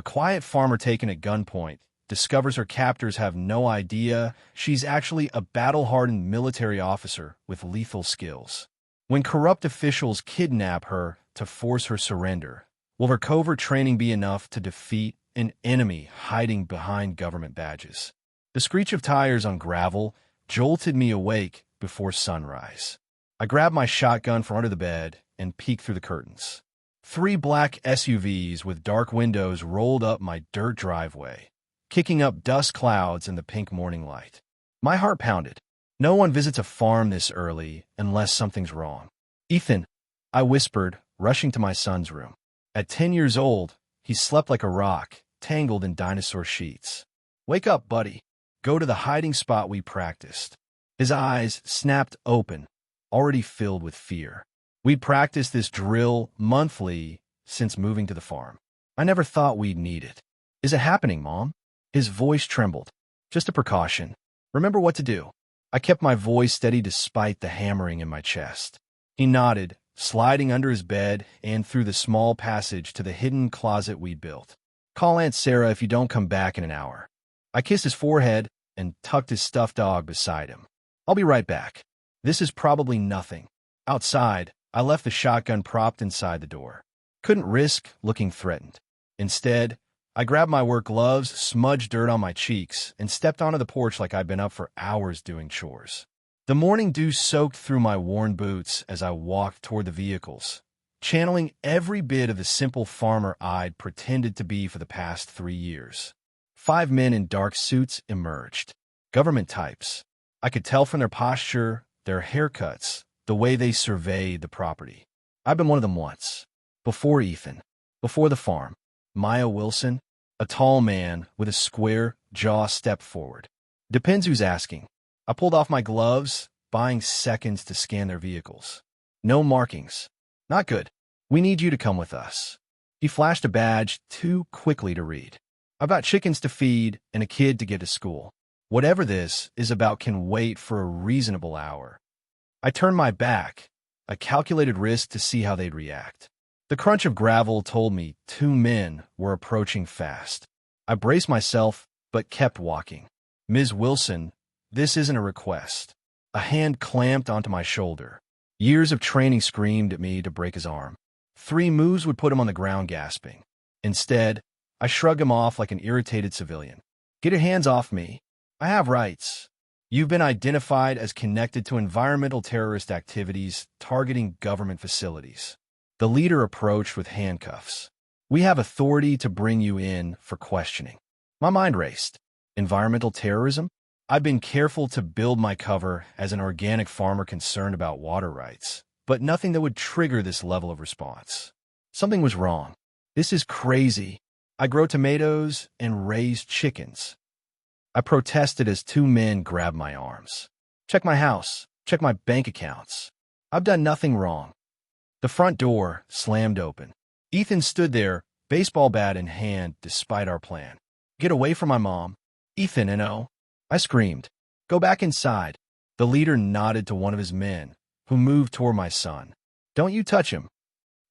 quiet farmer taken at gunpoint discovers her captors have no idea she's actually a battle-hardened military officer with lethal skills. When corrupt officials kidnap her to force her surrender, will her covert training be enough to defeat an enemy hiding behind government badges? The screech of tires on gravel jolted me awake before sunrise. I grabbed my shotgun from under the bed and peeked through the curtains. 3 black SUVs with dark windows rolled up my dirt driveway, kicking up dust clouds in the pink morning light. My heart pounded. No one visits a farm this early unless something's wrong. "Ethan," I whispered, rushing to my son's room. At 10 years old, he slept like a rock, tangled in dinosaur sheets. "Wake up, buddy. Go to the hiding spot we practiced." His eyes snapped open, already filled with fear. We'd practiced this drill monthly since moving to the farm. I never thought we'd need it. "Is it happening, Mom?" His voice trembled. "Just a precaution. Remember what to do." I kept my voice steady despite the hammering in my chest. He nodded, sliding under his bed and through the small passage to the hidden closet we'd built. "Call Aunt Sarah if you don't come back in an hour." I kissed his forehead and tucked his stuffed dog beside him. "I'll be right back." This is probably nothing. Outside, I left the shotgun propped inside the door. Couldn't risk looking threatened. Instead, I grabbed my work gloves, smudged dirt on my cheeks, and stepped onto the porch like I'd been up for hours doing chores. The morning dew soaked through my worn boots as I walked toward the vehicles, channeling every bit of the simple farmer I'd pretended to be for the past 3 years. 5 men in dark suits emerged. Government types. I could tell from their posture, their haircuts, the way they surveyed the property. I'd been one of them once. Before Ethan. Before the farm. Maya Wilson, a tall man with a square jaw, stepped forward. "Depends who's asking." I pulled off my gloves, buying seconds to scan their vehicles. "No markings." "Not good. We need you to come with us." He flashed a badge too quickly to read. "I've got chickens to feed and a kid to get to school. Whatever this is about can wait for a reasonable hour." I turned my back, a calculated risk to see how they'd react. The crunch of gravel told me 2 men were approaching fast. I braced myself, but kept walking. "Ms. Wilson, this isn't a request." A hand clamped onto my shoulder. Years of training screamed at me to break his arm. 3 moves would put him on the ground gasping. Instead, I shrugged him off like an irritated civilian. "Get your hands off me. I have rights. You've been identified as connected to environmental terrorist activities targeting government facilities." The leader approached with handcuffs. "We have authority to bring you in for questioning." My mind raced. Environmental terrorism? I've been careful to build my cover as an organic farmer concerned about water rights, but nothing that would trigger this level of response. Something was wrong. "This is crazy. I grow tomatoes and raise chickens." I protested as 2 men grabbed my arms. "Check my house. Check my bank accounts. I've done nothing wrong." The front door slammed open. Ethan stood there, baseball bat in hand, despite our plan. "Get away from my mom." "Ethan, no." I screamed. "Go back inside." The leader nodded to one of his men, who moved toward my son. "Don't you touch him."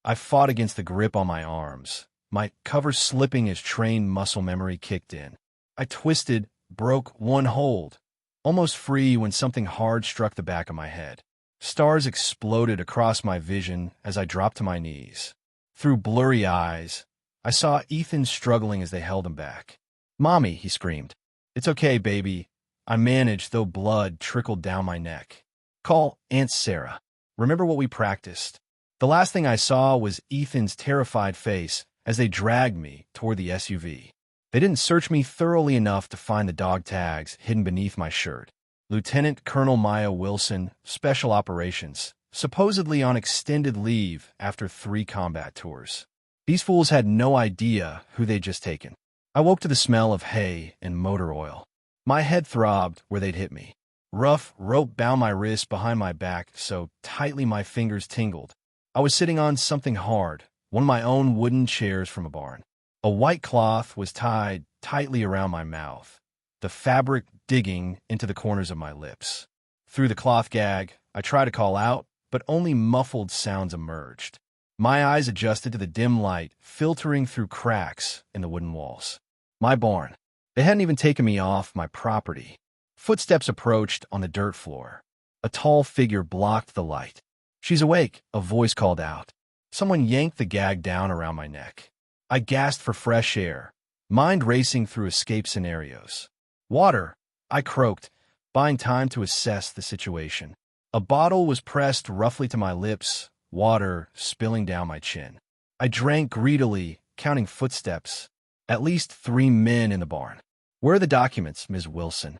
I fought against the grip on my arms, my cover slipping as trained muscle memory kicked in. I twisted, broke one hold, almost free when something hard struck the back of my head. Stars exploded across my vision as I dropped to my knees. Through blurry eyes, I saw Ethan struggling as they held him back. "Mommy," he screamed. "It's okay, baby." I managed, though blood trickled down my neck. "Call Aunt Sarah. Remember what we practiced." The last thing I saw was Ethan's terrified face as they dragged me toward the SUV. They didn't search me thoroughly enough to find the dog tags hidden beneath my shirt. Lieutenant Colonel Maya Wilson, Special Operations, supposedly on extended leave after 3 combat tours. These fools had no idea who they'd just taken. I woke to the smell of hay and motor oil. My head throbbed where they'd hit me. Rough rope bound my wrists behind my back so tightly my fingers tingled. I was sitting on something hard, one of my own wooden chairs from a barn. A white cloth was tied tightly around my mouth, the fabric digging into the corners of my lips. Through the cloth gag, I tried to call out, but only muffled sounds emerged. My eyes adjusted to the dim light filtering through cracks in the wooden walls. My barn. They hadn't even taken me off my property. Footsteps approached on the dirt floor. A tall figure blocked the light. "She's awake," a voice called out. Someone yanked the gag down around my neck. I gasped for fresh air, mind racing through escape scenarios. "Water," I croaked, buying time to assess the situation. A bottle was pressed roughly to my lips, water spilling down my chin. I drank greedily, counting footsteps. At least 3 men in the barn. "Where are the documents, Ms. Wilson?"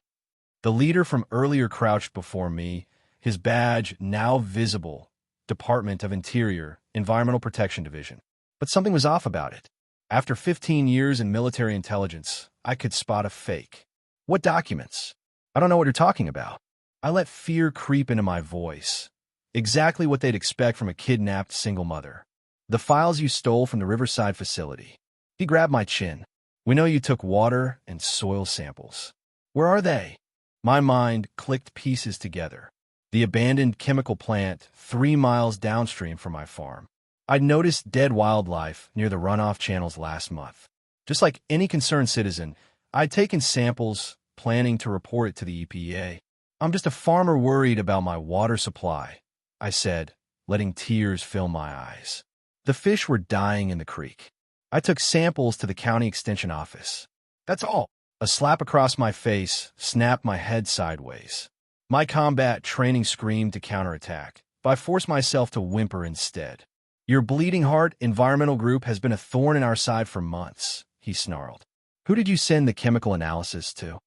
The leader from earlier crouched before me, his badge now visible. Department of Interior, Environmental Protection Division. But something was off about it. After 15 years in military intelligence, I could spot a fake. "What documents?" "I don't know what you're talking about." I let fear creep into my voice. Exactly what they'd expect from a kidnapped single mother. "The files you stole from the Riverside facility." He grabbed my chin. "We know you took water and soil samples." "Where are they?" My mind clicked pieces together. The abandoned chemical plant 3 miles downstream from my farm. I'd noticed dead wildlife near the runoff channels last month. Just like any concerned citizen, I'd taken samples, planning to report it to the EPA. "I'm just a farmer worried about my water supply," I said, letting tears fill my eyes. The fish were dying in the creek. I took samples to the county extension office. "That's all." A slap across my face snapped my head sideways. My combat training screamed to counterattack, but I forced myself to whimper instead. "Your bleeding heart environmental group has been a thorn in our side for months," he snarled. "Who did you send the chemical analysis to?"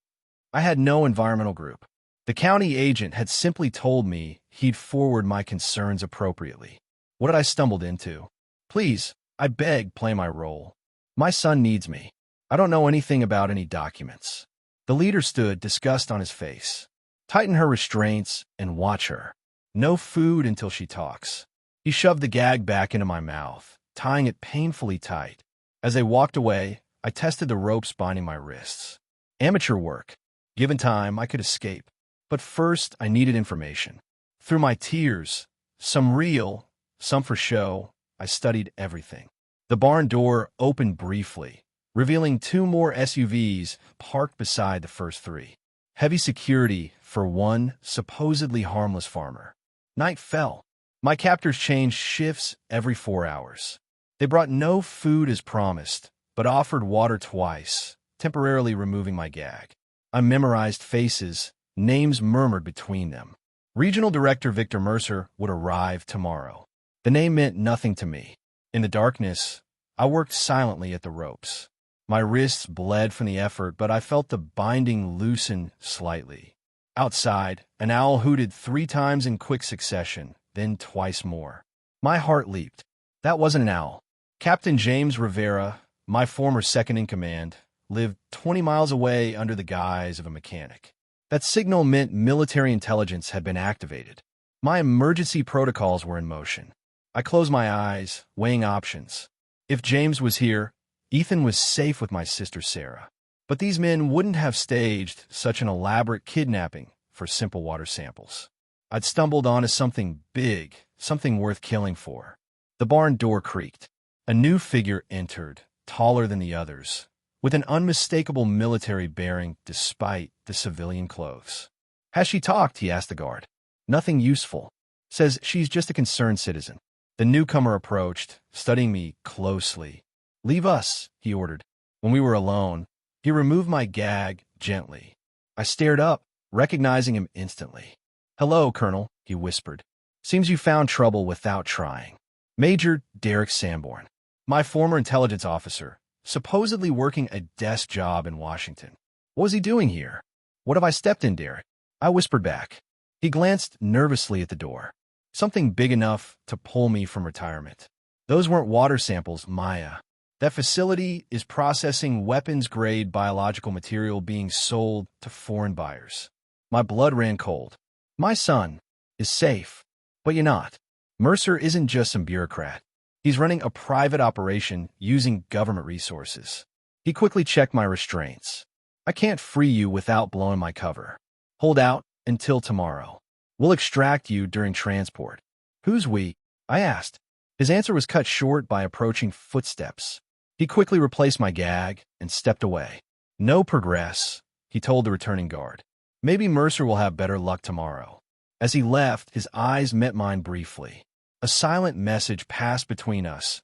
I had no environmental group. The county agent had simply told me he'd forward my concerns appropriately. What had I stumbled into? "Please," I begged, playing my role. "My son needs me. I don't know anything about any documents." The leader stood, disgust on his face. "Tighten her restraints and watch her. No food until she talks." He shoved the gag back into my mouth, tying it painfully tight. As they walked away, I tested the ropes binding my wrists. Amateur work. Given time, I could escape. But first, I needed information. Through my tears, some real, some for show, I studied everything. The barn door opened briefly, revealing 2 more SUVs parked beside the first 3. Heavy security for one supposedly harmless farmer. Night fell. My captors changed shifts every 4 hours. They brought no food as promised, but offered water twice, temporarily removing my gag. I memorized faces, names murmured between them. Regional Director Victor Mercer would arrive tomorrow. The name meant nothing to me. In the darkness, I worked silently at the ropes. My wrists bled from the effort, but I felt the binding loosen slightly. Outside, an owl hooted 3 times in quick succession, then twice more. My heart leaped. That wasn't an owl. Captain James Rivera, my former second-in-command, lived 20 miles away under the guise of a mechanic. That signal meant military intelligence had been activated. My emergency protocols were in motion. I closed my eyes, weighing options. If James was here, Ethan was safe with my sister Sarah. But these men wouldn't have staged such an elaborate kidnapping for simple water samples. I'd stumbled onto something big, something worth killing for. The barn door creaked. A new figure entered, taller than the others, with an unmistakable military bearing despite the civilian clothes. "Has she talked?" he asked the guard. "Nothing useful. Says she's just a concerned citizen." The newcomer approached, studying me closely. "Leave us," he ordered. When we were alone, he removed my gag gently. I stared up, recognizing him instantly. "Hello, Colonel," he whispered. "Seems you found trouble without trying. Major Derek Sanborn, my former intelligence officer, supposedly working a desk job in Washington. What was he doing here?" "What have I stepped in, Derek?" I whispered back. He glanced nervously at the door. "Something big enough to pull me from retirement." "Those weren't water samples, Maya. That facility is processing weapons-grade biological material being sold to foreign buyers." My blood ran cold. "My son is safe, but you're not. Mercer isn't just some bureaucrat. He's running a private operation using government resources." He quickly checked my restraints. "I can't free you without blowing my cover. Hold out until tomorrow. We'll extract you during transport." "Who's we?" I asked. His answer was cut short by approaching footsteps. He quickly replaced my gag and stepped away. No progress, he told the returning guard. Maybe Mercer will have better luck tomorrow. As he left, his eyes met mine briefly. A silent message passed between us,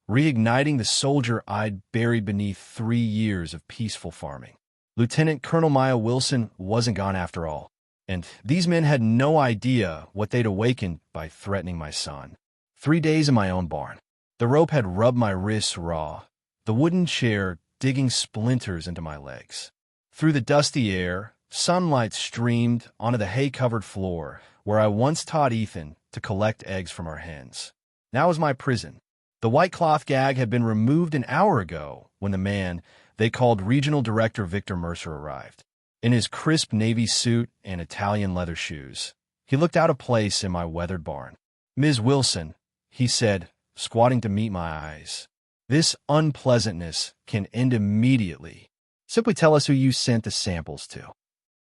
reigniting the soldier I'd buried beneath 3 years of peaceful farming. Lieutenant Colonel Maya Wilson wasn't gone after all, and these men had no idea what they'd awakened by threatening my son. 3 days in my own barn. The rope had rubbed my wrists raw, the wooden chair digging splinters into my legs. Through the dusty air, sunlight streamed onto the hay-covered floor where I once taught Ethan to collect eggs from our hens. Now was my prison. The white cloth gag had been removed an hour ago when the man they called Regional Director Victor Mercer arrived. In his crisp navy suit and Italian leather shoes, he looked out of place in my weathered barn. "Ms. Wilson," he said, squatting to meet my eyes, "this unpleasantness can end immediately. Simply tell us who you sent the samples to."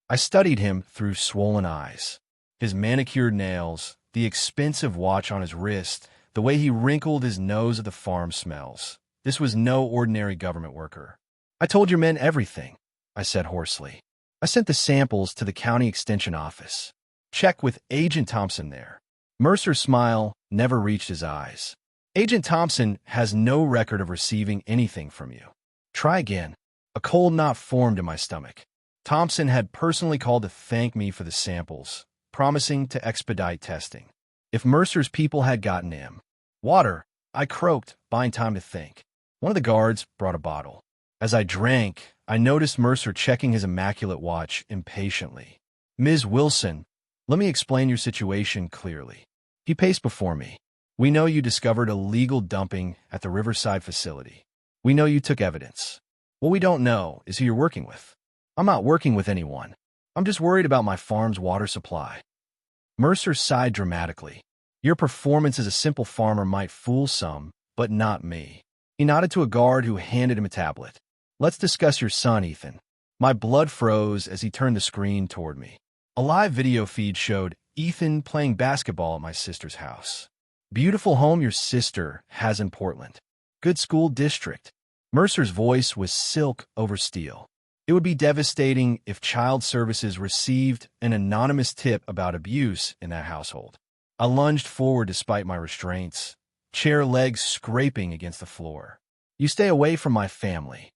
I studied him through swollen eyes. His manicured nails, the expensive watch on his wrist, the way he wrinkled his nose at the farm smells. This was no ordinary government worker. "I told your men everything," I said hoarsely. "I sent the samples to the county extension office. Check with Agent Thompson there." Mercer's smile never reached his eyes. "Agent Thompson has no record of receiving anything from you." Try again. A cold knot formed in my stomach. Thompson had personally called to thank me for the samples, promising to expedite testing. If Mercer's people had gotten him. "Water," I croaked, buying time to think. One of the guards brought a bottle. As I drank, I noticed Mercer checking his immaculate watch impatiently. "Ms. Wilson, let me explain your situation clearly." He paced before me. "We know you discovered illegal dumping at the Riverside facility. We know you took evidence. What we don't know is who you're working with." "I'm not working with anyone. I'm just worried about my farm's water supply." Mercer sighed dramatically. "Your performance as a simple farmer might fool some, but not me." He nodded to a guard who handed him a tablet. "Let's discuss your son, Ethan." My blood froze as he turned the screen toward me. A live video feed showed Ethan playing basketball at my sister's house. "Beautiful home your sister has in Portland. Good school district." Mercer's voice was silk over steel. "It would be devastating if Child Services received an anonymous tip about abuse in that household." I lunged forward despite my restraints, chair legs scraping against the floor. "You stay away from my family."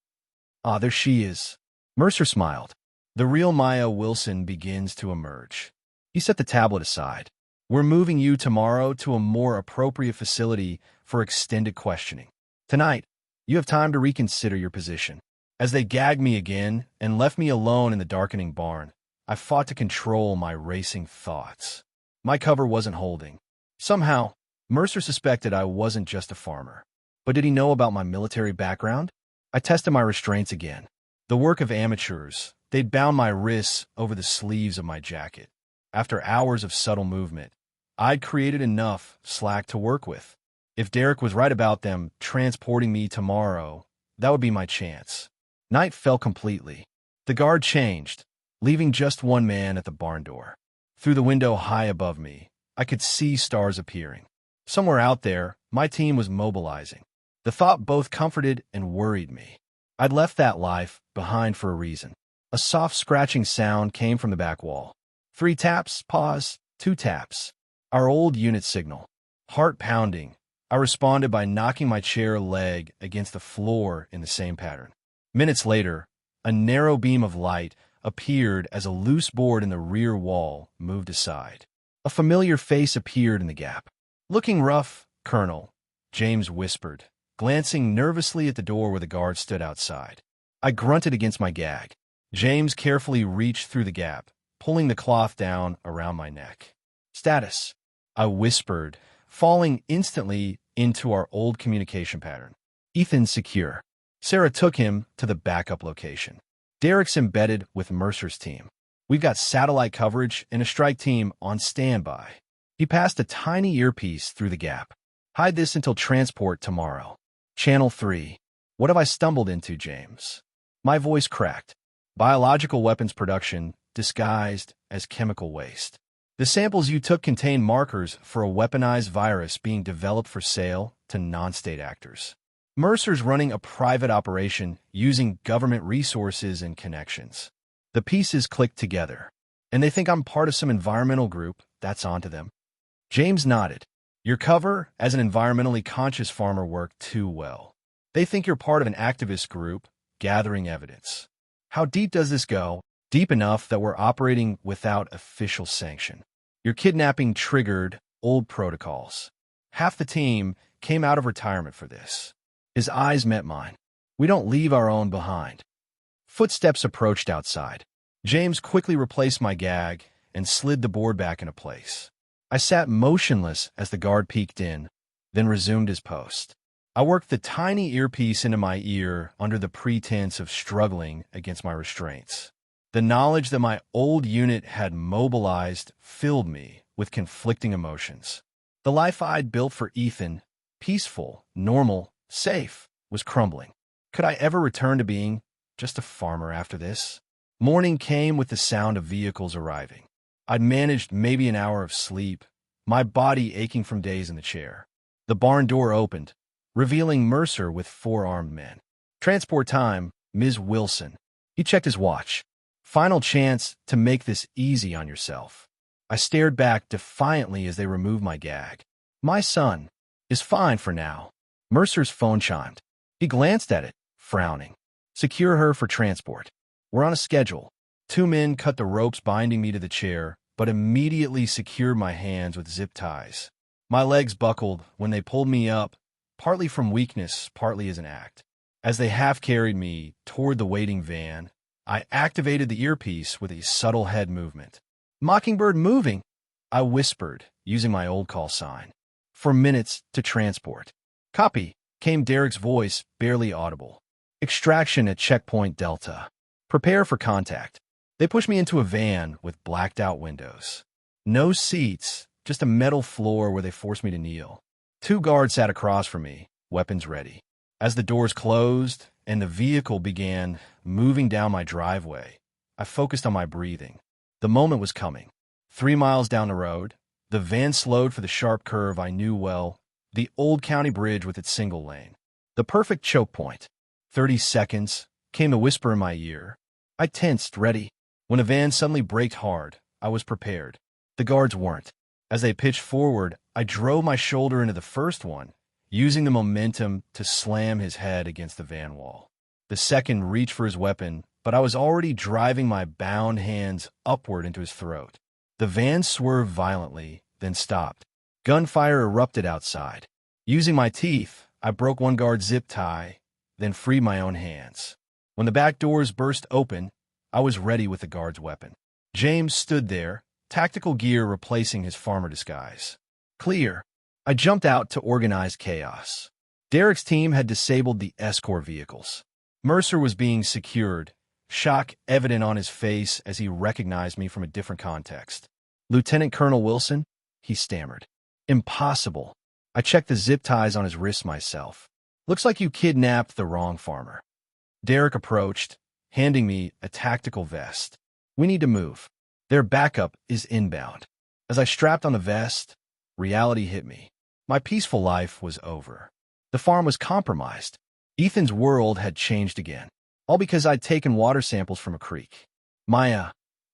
"Ah, there she is." Mercer smiled. "The real Maya Wilson begins to emerge." He set the tablet aside. "We're moving you tomorrow to a more appropriate facility for extended questioning. Tonight, you have time to reconsider your position." As they gagged me again and left me alone in the darkening barn, I fought to control my racing thoughts. My cover wasn't holding. Somehow, Mercer suspected I wasn't just a farmer. But did he know about my military background? I tested my restraints again. The work of amateurs, they'd bound my wrists over the sleeves of my jacket. After hours of subtle movement, I'd created enough slack to work with. If Derek was right about them transporting me tomorrow, that would be my chance. Night fell completely. The guard changed, leaving just one man at the barn door. Through the window high above me, I could see stars appearing. Somewhere out there, my team was mobilizing. The thought both comforted and worried me. I'd left that life behind for a reason. A soft scratching sound came from the back wall. 3 taps, pause, 2 taps. Our old unit signal. Heart pounding, I responded by knocking my chair leg against the floor in the same pattern. Minutes later, a narrow beam of light appeared as a loose board in the rear wall moved aside. A familiar face appeared in the gap. "Looking rough, Colonel," James whispered, glancing nervously at the door where the guard stood outside. I grunted against my gag. James carefully reached through the gap, pulling the cloth down around my neck. "Status," I whispered, falling instantly into our old communication pattern. "Ethan's secure." Sarah took him to the backup location. "Derek's embedded with Mercer's team. We've got satellite coverage and a strike team on standby." He passed a tiny earpiece through the gap. "Hide this until transport tomorrow." Channel 3. "What have I stumbled into, James?" My voice cracked. Biological weapons production disguised as chemical waste. The samples you took contain markers for a weaponized virus being developed for sale to non-state actors. Mercer's running a private operation using government resources and connections. The pieces click together, and they think I'm part of some environmental group that's onto them. James nodded. Your cover as an environmentally conscious farmer worked too well. They think you're part of an activist group gathering evidence. How deep does this go? Deep enough that we're operating without official sanction. Your kidnapping triggered old protocols. Half the team came out of retirement for this. His eyes met mine. We don't leave our own behind. Footsteps approached outside. James quickly replaced my gag and slid the board back into place. I sat motionless as the guard peeked in, then resumed his post. I worked the tiny earpiece into my ear under the pretense of struggling against my restraints. The knowledge that my old unit had mobilized filled me with conflicting emotions. The life I'd built for Ethan, peaceful, normal, safe, was crumbling. Could I ever return to being just a farmer after this? Morning came with the sound of vehicles arriving. I'd managed maybe an hour of sleep, my body aching from days in the chair. The barn door opened, revealing Mercer with 4 armed men. Transport time, Ms. Wilson. He checked his watch. Final chance to make this easy on yourself. I stared back defiantly as they removed my gag. My son is fine for now. Mercer's phone chimed. He glanced at it, frowning. Secure her for transport. We're on a schedule. 2 men cut the ropes binding me to the chair, but immediately secured my hands with zip ties. My legs buckled when they pulled me up, partly from weakness, partly as an act. As they half-carried me toward the waiting van, I activated the earpiece with a subtle head movement. Mockingbird moving, I whispered, using my old call sign. For minutes to transport. Copy, came Derek's voice, barely audible. Extraction at checkpoint Delta. Prepare for contact. They pushed me into a van with blacked-out windows. No seats, just a metal floor where they forced me to kneel. 2 guards sat across from me, weapons ready. As the doors closed and the vehicle began moving down my driveway, I focused on my breathing. The moment was coming. 3 miles down the road, the van slowed for the sharp curve I knew well, the old county bridge with its single lane. The perfect choke point. 30 seconds, came the whisper in my ear. I tensed, ready. When the van suddenly braked hard, I was prepared. The guards weren't. As they pitched forward, I drove my shoulder into the first one, using the momentum to slam his head against the van wall. The second reached for his weapon, but I was already driving my bound hands upward into his throat. The van swerved violently, then stopped. Gunfire erupted outside. Using my teeth, I broke one guard's zip tie, then freed my own hands. When the back doors burst open, I was ready with the guard's weapon. James stood there, tactical gear replacing his farmer disguise. Clear. I jumped out to organize chaos. Derek's team had disabled the escort vehicles. Mercer was being secured, shock evident on his face as he recognized me from a different context. Lieutenant Colonel Wilson? He stammered. Impossible. I checked the zip ties on his wrists myself. Looks like you kidnapped the wrong farmer. Derek approached, handing me a tactical vest. We need to move. Their backup is inbound. As I strapped on the vest, reality hit me. My peaceful life was over. The farm was compromised. Ethan's world had changed again. All because I'd taken water samples from a creek. Maya,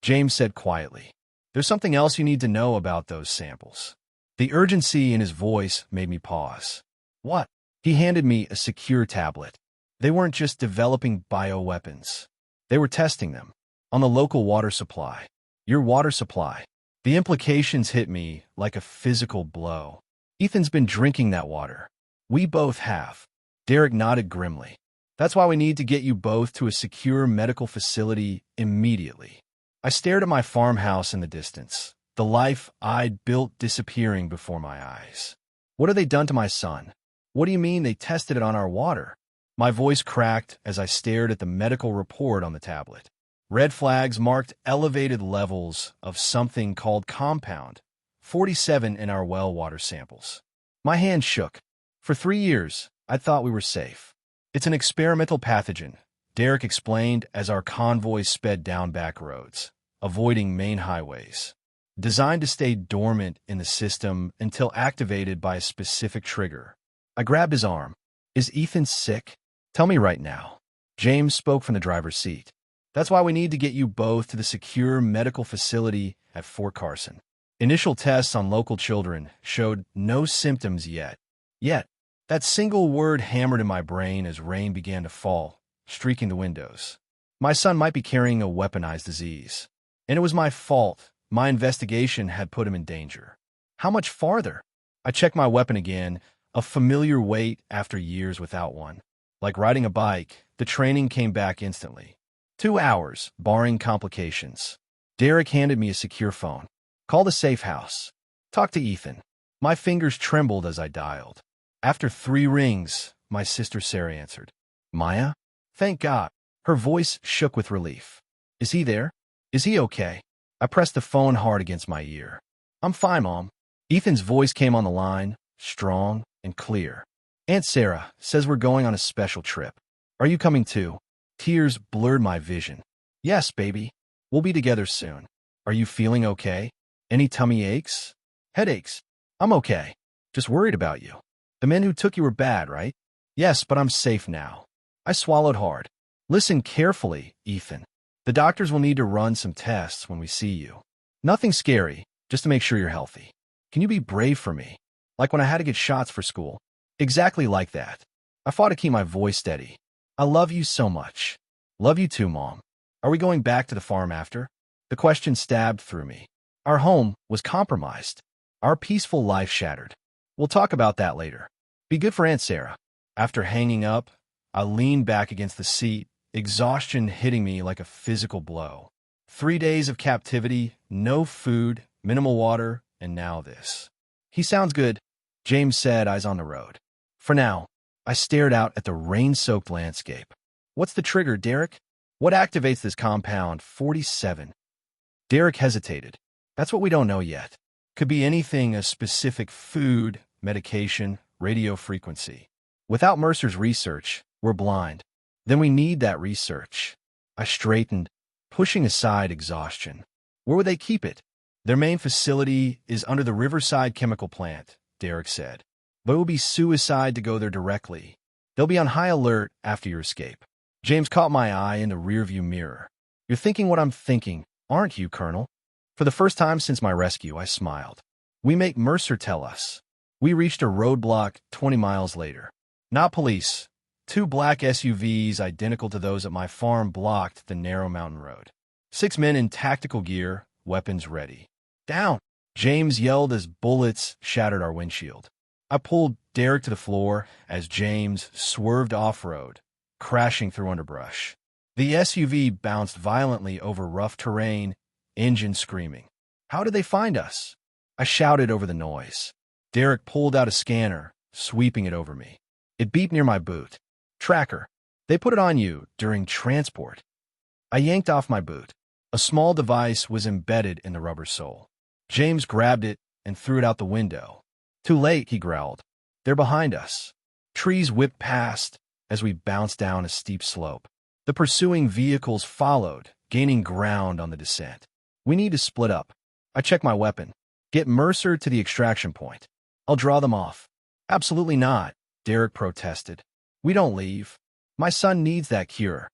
James said quietly, there's something else you need to know about those samples. The urgency in his voice made me pause. What? He handed me a secure tablet. They weren't just developing bioweapons. They were testing them on the local water supply. Your water supply. The implications hit me like a physical blow. Ethan's been drinking that water. We both have. Derek nodded grimly. That's why we need to get you both to a secure medical facility immediately. I stared at my farmhouse in the distance, the life I'd built disappearing before my eyes. What have they done to my son? What do you mean they tested it on our water? My voice cracked as I stared at the medical report on the tablet. Red flags marked elevated levels of something called compound 47 in our well water samples. My hand shook. For 3 years, I thought we were safe. It's an experimental pathogen, Derek explained as our convoy sped down back roads, avoiding main highways. designed to stay dormant in the system until activated by a specific trigger. I grabbed his arm. Is Ethan sick? Tell me right now. James spoke from the driver's seat. That's why we need to get you both to the secure medical facility at Fort Carson. Initial tests on local children showed no symptoms yet. That single word hammered in my brain as rain began to fall, streaking the windows. My son might be carrying a weaponized disease. And it was my fault. My investigation had put him in danger. How much farther? I checked my weapon again, a familiar weight after years without one. Like riding a bike, the training came back instantly. 2 hours, barring complications. Derek handed me a secure phone. Call the safe house. Talk to Ethan. My fingers trembled as I dialed. After 3 rings, my sister Sarah answered. Maya? Thank God. Her voice shook with relief. Is he there? Is he okay? I pressed the phone hard against my ear. I'm fine, Mom. Ethan's voice came on the line, strong and clear. Aunt Sarah says we're going on a special trip. Are you coming too? Tears blurred my vision. Yes, baby. We'll be together soon. Are you feeling okay? Any tummy aches? Headaches? I'm okay. Just worried about you. The men who took you were bad, right? Yes, but I'm safe now. I swallowed hard. Listen carefully, Ethan. The doctors will need to run some tests when we see you. Nothing scary, just to make sure you're healthy. Can you be brave for me? Like when I had to get shots for school. Exactly like that. I fought to keep my voice steady. I love you so much. Love you too, Mom. Are we going back to the farm after? The question stabbed through me. Our home was compromised. Our peaceful life shattered. We'll talk about that later. Be good for Aunt Sarah. After hanging up, I leaned back against the seat, exhaustion hitting me like a physical blow. 3 days of captivity, no food, minimal water, and now this. He sounds good, James said, eyes on the road. For now, I stared out at the rain-soaked landscape. What's the trigger, Derek? What activates this compound 47? Derek hesitated. That's what we don't know yet. Could be anything, a specific food, medication, radio frequency. Without Mercer's research, we're blind. Then we need that research. I straightened, pushing aside exhaustion. Where would they keep it? Their main facility is under the Riverside Chemical Plant, Derek said. But it will be suicide to go there directly. They'll be on high alert after your escape. James caught my eye in the rearview mirror. You're thinking what I'm thinking, aren't you, Colonel? For the first time since my rescue, I smiled. We make Mercer tell us. We reached a roadblock 20 miles later. Not police. 2 black SUVs identical to those at my farm blocked the narrow mountain road. 6 men in tactical gear, weapons ready. Down! James yelled as bullets shattered our windshield. I pulled Derek to the floor as James swerved off-road, crashing through underbrush. The SUV bounced violently over rough terrain, engine screaming. How did they find us? I shouted over the noise. Derek pulled out a scanner, sweeping it over me. It beeped near my boot. Tracker. They put it on you during transport. I yanked off my boot. A small device was embedded in the rubber sole. James grabbed it and threw it out the window. Too late, he growled. They're behind us. Trees whipped past as we bounced down a steep slope. The pursuing vehicles followed, gaining ground on the descent. We need to split up. I checked my weapon. Get Mercer to the extraction point. I'll draw them off. Absolutely not, Derek protested. We don't leave. My son needs that cure.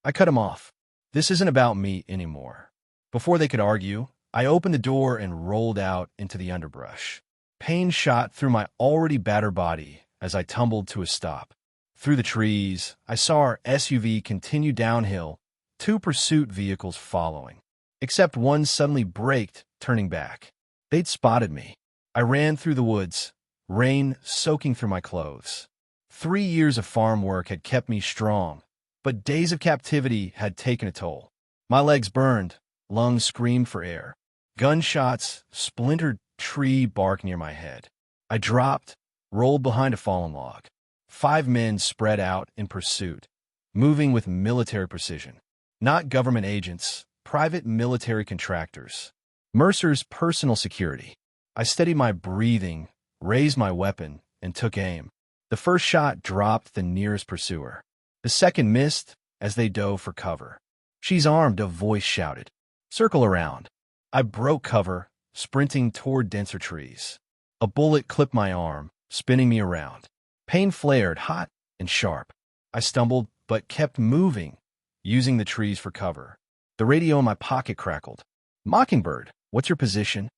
I cut him off. This isn't about me anymore. Before they could argue, I opened the door and rolled out into the underbrush. Pain shot through my already battered body as I tumbled to a stop. Through the trees, I saw our SUV continue downhill, 2 pursuit vehicles following. Except one suddenly braked, turning back. They'd spotted me. I ran through the woods, rain soaking through my clothes. 3 years of farm work had kept me strong, but days of captivity had taken a toll. My legs burned, lungs screamed for air. Gunshots, splintered tree bark near my head. I dropped, rolled behind a fallen log. 5 men spread out in pursuit, moving with military precision. Not government agents, private military contractors. Mercer's personal security. I steadied my breathing, raised my weapon, and took aim. The first shot dropped the nearest pursuer. The second missed as they dove for cover. She's armed, a voice shouted. Circle around. I broke cover, sprinting toward denser trees. A bullet clipped my arm, spinning me around. Pain flared, hot and sharp. I stumbled, but kept moving, using the trees for cover. The radio in my pocket crackled. "Mockingbird, what's your position?"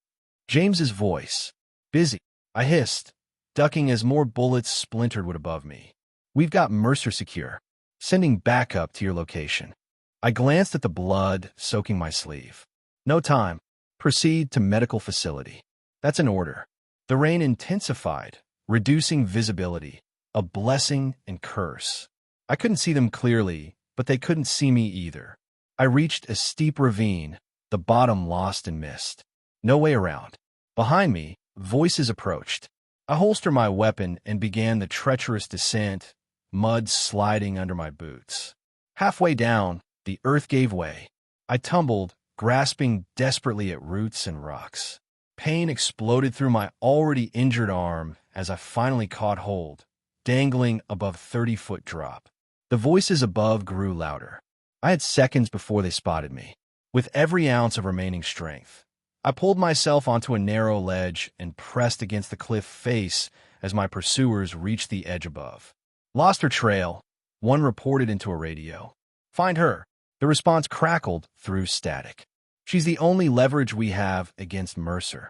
James's voice. "Busy," I hissed, ducking as more bullets splintered wood above me. "We've got Mercer secure. Sending backup to your location." I glanced at the blood soaking my sleeve. "No time. Proceed to medical facility." "That's an order." The rain intensified, reducing visibility, a blessing and curse. I couldn't see them clearly, but they couldn't see me either. I reached a steep ravine, the bottom lost in mist. No way around. Behind me, voices approached. I holstered my weapon and began the treacherous descent, mud sliding under my boots. Halfway down, the earth gave way. I tumbled, grasping desperately at roots and rocks. Pain exploded through my already injured arm as I finally caught hold, dangling above 30-foot drop. The voices above grew louder. I had seconds before they spotted me. With every ounce of remaining strength, I pulled myself onto a narrow ledge and pressed against the cliff face as my pursuers reached the edge above. "Lost her trail," one reported into a radio. "Find her." The response crackled through static. "She's the only leverage we have against Mercer."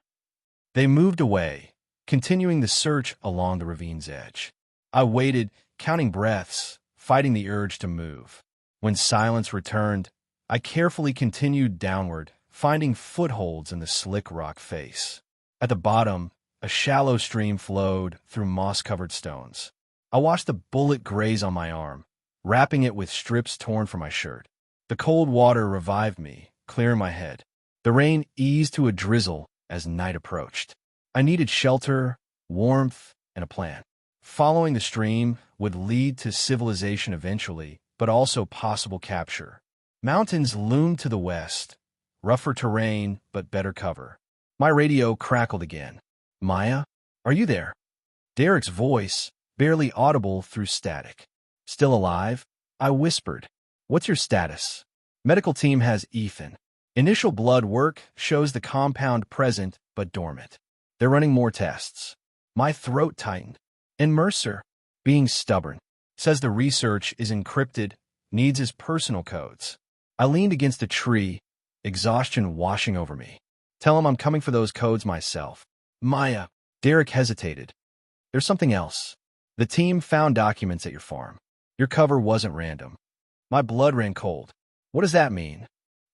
They moved away, continuing the search along the ravine's edge. I waited, counting breaths, fighting the urge to move. When silence returned, I carefully continued downward, finding footholds in the slick rock face. At the bottom, a shallow stream flowed through moss-covered stones. I watched the bullet graze on my arm, wrapping it with strips torn from my shirt. The cold water revived me, clearing my head. The rain eased to a drizzle as night approached. I needed shelter, warmth, and a plan. Following the stream would lead to civilization eventually, but also possible capture. Mountains loomed to the west, rougher terrain, but better cover. My radio crackled again. "Maya, are you there?" Derek's voice, barely audible through static. "Still alive?" I whispered. "What's your status?" "Medical team has Ethan. Initial blood work shows the compound present but dormant. They're running more tests." My throat tightened. "And Mercer, being stubborn, says the research is encrypted, needs his personal codes." I leaned against a tree, exhaustion washing over me. "Tell him I'm coming for those codes myself." "Maya." Derek hesitated. "There's something else. The team found documents at your farm. Your cover wasn't random." My blood ran cold. "What does that mean?"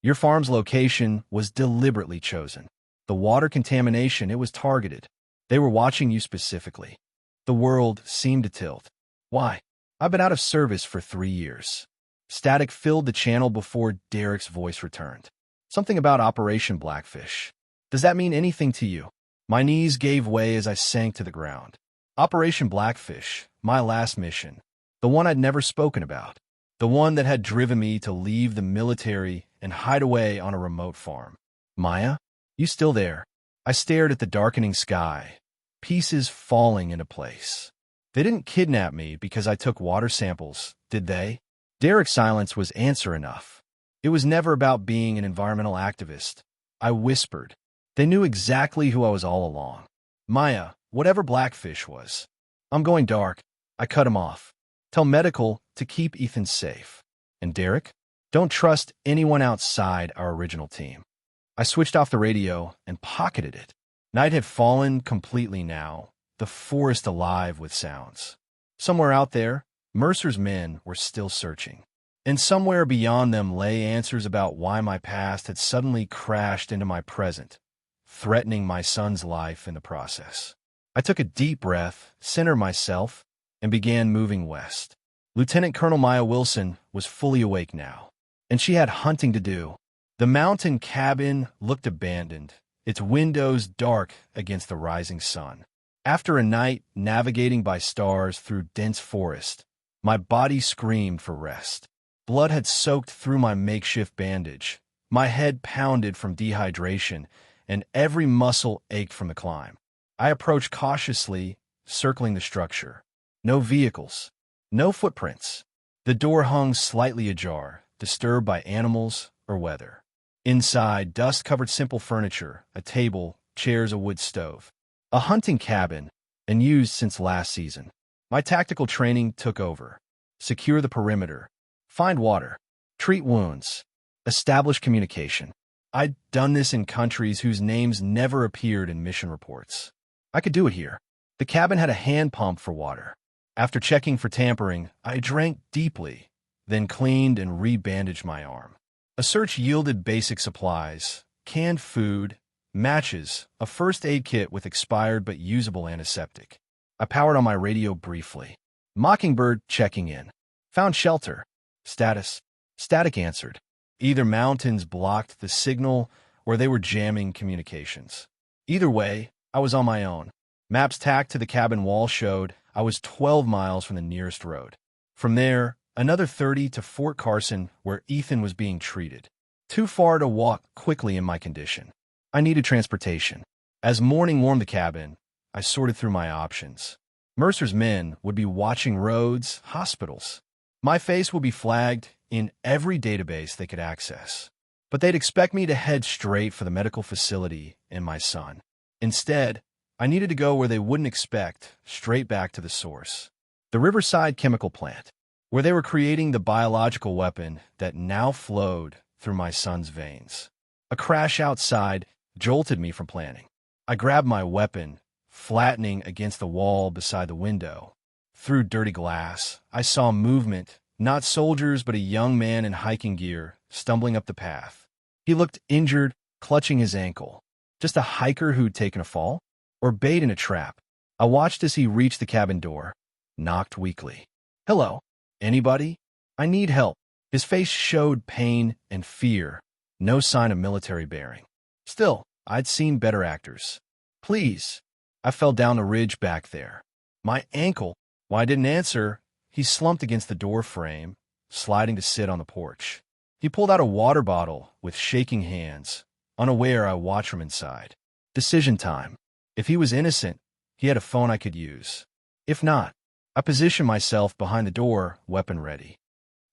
"Your farm's location was deliberately chosen. The water contamination, it was targeted. They were watching you specifically." The world seemed to tilt. "Why?" "I've been out of service for 3 years." Static filled the channel before Derek's voice returned. "Something about Operation Blackfish. Does that mean anything to you?" My knees gave way as I sank to the ground. Operation Blackfish, my last mission. The one I'd never spoken about. The one that had driven me to leave the military and hide away on a remote farm. "Maya, you still there?" I stared at the darkening sky, pieces falling into place. "They didn't kidnap me because I took water samples, did they?" Derek's silence was answer enough. "It was never about being an environmental activist." I whispered. They knew exactly who I was all along. "Maya, whatever Blackfish was." "I'm going dark." I cut him off. "Tell medical to keep Ethan safe." "And Derek? Don't trust anyone outside our original team." I switched off the radio and pocketed it. Night had fallen completely now, the forest alive with sounds. Somewhere out there, Mercer's men were still searching. And somewhere beyond them lay answers about why my past had suddenly crashed into my present, threatening my son's life in the process. I took a deep breath, centered myself, and began moving west. Lieutenant Colonel Maya Wilson was fully awake now, and she had hunting to do. The mountain cabin looked abandoned, its windows dark against the rising sun. After a night navigating by stars through dense forest, my body screamed for rest. Blood had soaked through my makeshift bandage. My head pounded from dehydration, and every muscle ached from the climb. I approached cautiously, circling the structure. No vehicles, no footprints. The door hung slightly ajar, disturbed by animals or weather. Inside, dust-covered simple furniture, a table, chairs, a wood stove. A hunting cabin, and used since last season. My tactical training took over. Secure the perimeter. Find water. Treat wounds. Establish communication. I'd done this in countries whose names never appeared in mission reports. I could do it here. The cabin had a hand pump for water. After checking for tampering, I drank deeply, then cleaned and re-bandaged my arm. A search yielded basic supplies, canned food, matches, a first aid kit with expired but usable antiseptic. I powered on my radio briefly. Mockingbird checking in. Found shelter. Status. Static answered. Either mountains blocked the signal or they were jamming communications. Either way, I was on my own. Maps tacked to the cabin wall showed I was 12 miles from the nearest road. From there, another 30 to Fort Carson, where Ethan was being treated. Too far to walk quickly in my condition. I needed transportation. As morning warmed the cabin, I sorted through my options. Mercer's men would be watching roads, hospitals. My face would be flagged in every database they could access. But they'd expect me to head straight for the medical facility and my son. Instead, I needed to go where they wouldn't expect, straight back to the source. The Riverside chemical plant, where they were creating the biological weapon that now flowed through my son's veins. A crash outside jolted me from planning. I grabbed my weapon, flattening against the wall beside the window. Through dirty glass, I saw movement, not soldiers but a young man in hiking gear, stumbling up the path. He looked injured, clutching his ankle. Just a hiker who'd taken a fall? Or bait in a trap? I watched as he reached the cabin door, knocked weakly. "Hello? Anybody? I need help." His face showed pain and fear, no sign of military bearing. Still, I'd seen better actors. "Please." I fell down the ridge back there. My ankle. Why I didn't answer, he slumped against the door frame, sliding to sit on the porch. He pulled out a water bottle with shaking hands. Unaware, I watched from inside. Decision time. If he was innocent, he had a phone I could use. If not, I positioned myself behind the door, weapon ready.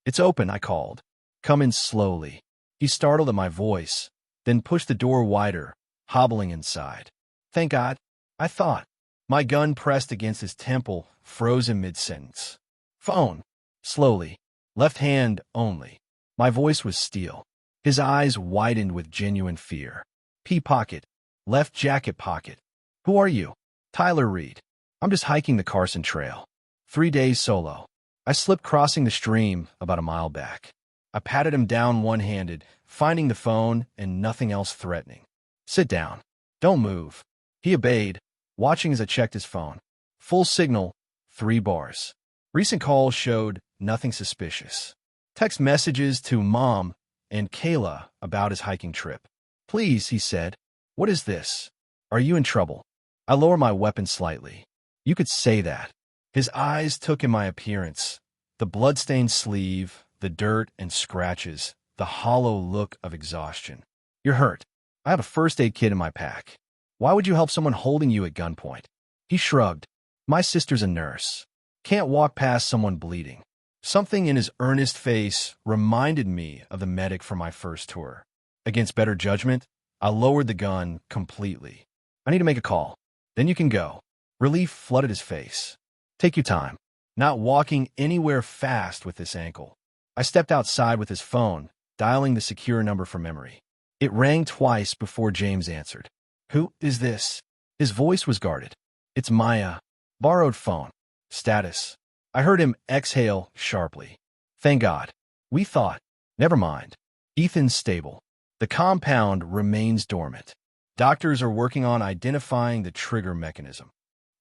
"It's open," I called. "Come in slowly." He startled at my voice, then pushed the door wider, hobbling inside. Thank God, I thought. My gun pressed against his temple, frozen mid-sentence. "Phone." Slowly. Left hand only. My voice was steel. His eyes widened with genuine fear. "P pocket. Left jacket pocket." "Who are you?" "Tyler Reed. I'm just hiking the Carson Trail. 3 days solo." I slipped crossing the stream about a mile back. I patted him down one-handed, finding the phone and nothing else threatening. "Sit down. Don't move." He obeyed, watching as I checked his phone. Full signal, 3 bars. Recent calls showed nothing suspicious. Text messages to Mom and Kayla about his hiking trip. "Please," he said. "What is this? Are you in trouble?" I lowered my weapon slightly. "You could say that." His eyes took in my appearance. The blood-stained sleeve, the dirt and scratches, the hollow look of exhaustion. "You're hurt. I have a first aid kit in my pack. Why would you help someone holding you at gunpoint?" He shrugged. "My sister's a nurse. Can't walk past someone bleeding." Something in his earnest face reminded me of the medic from my first tour. Against better judgment, I lowered the gun completely. "I need to make a call. Then you can go." Relief flooded his face. "Take your time. Not walking anywhere fast with this ankle." I stepped outside with his phone, dialing the secure number from memory. It rang twice before James answered. "Who is this?" His voice was guarded. "It's Maya. Borrowed phone. Status." I heard him exhale sharply. "Thank God. We thought. Never mind. Ethan's stable. The compound remains dormant. Doctors are working on identifying the trigger mechanism."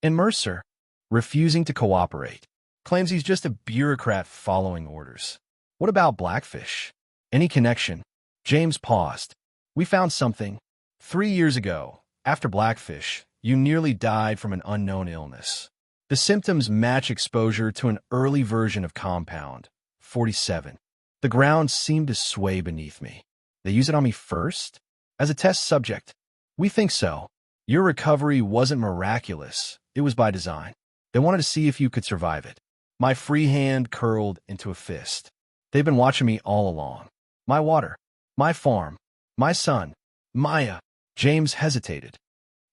And Mercer, refusing to cooperate, claims he's just a bureaucrat following orders. "What about Blackfish? Any connection?" James paused. "We found something. 3 years ago, after Blackfish, you nearly died from an unknown illness. The symptoms match exposure to an early version of Compound 47. The ground seemed to sway beneath me. They use it on me first? As a test subject? We think so. Your recovery wasn't miraculous. It was by design. They wanted to see if you could survive it." My free hand curled into a fist. "They've been watching me all along. My water. My farm. My son. Maya. James hesitated.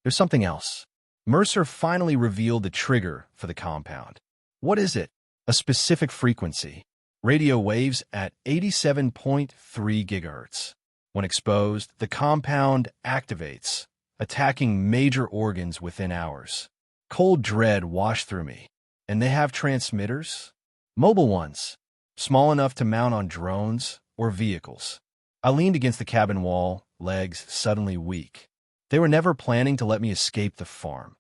There's something else. Mercer finally revealed the trigger for the compound. What is it? A specific frequency. Radio waves at 87.3 gigahertz. When exposed, the compound activates, attacking major organs within hours. Cold dread washed through me. And they have transmitters? Mobile ones, small enough to mount on drones or vehicles. I leaned against the cabin wall, legs suddenly weak. They were never planning to let me escape the farm.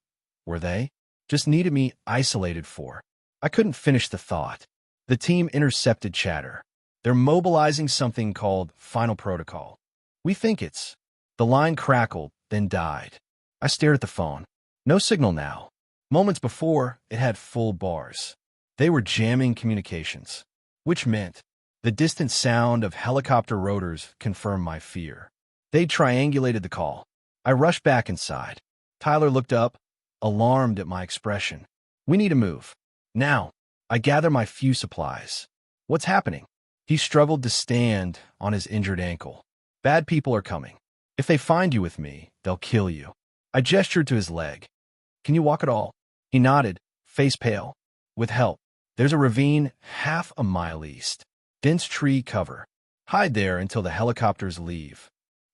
Were they? Just needed me isolated for. I couldn't finish the thought. The team intercepted chatter. They're mobilizing something called Final Protocol. We think it's. The line crackled, then died. I stared at the phone. No signal now. Moments before, it had full bars. They were jamming communications, which meant the distant sound of helicopter rotors confirmed my fear. They triangulated the call. I rushed back inside. Tyler looked up, alarmed at my expression. We need to move. Now. I gather my few supplies. What's happening? He struggled to stand on his injured ankle. Bad people are coming. If they find you with me, they'll kill you. I gestured to his leg. Can you walk at all? He nodded, face pale. With help. There's a ravine half a mile east. Dense tree cover. Hide there until the helicopters leave.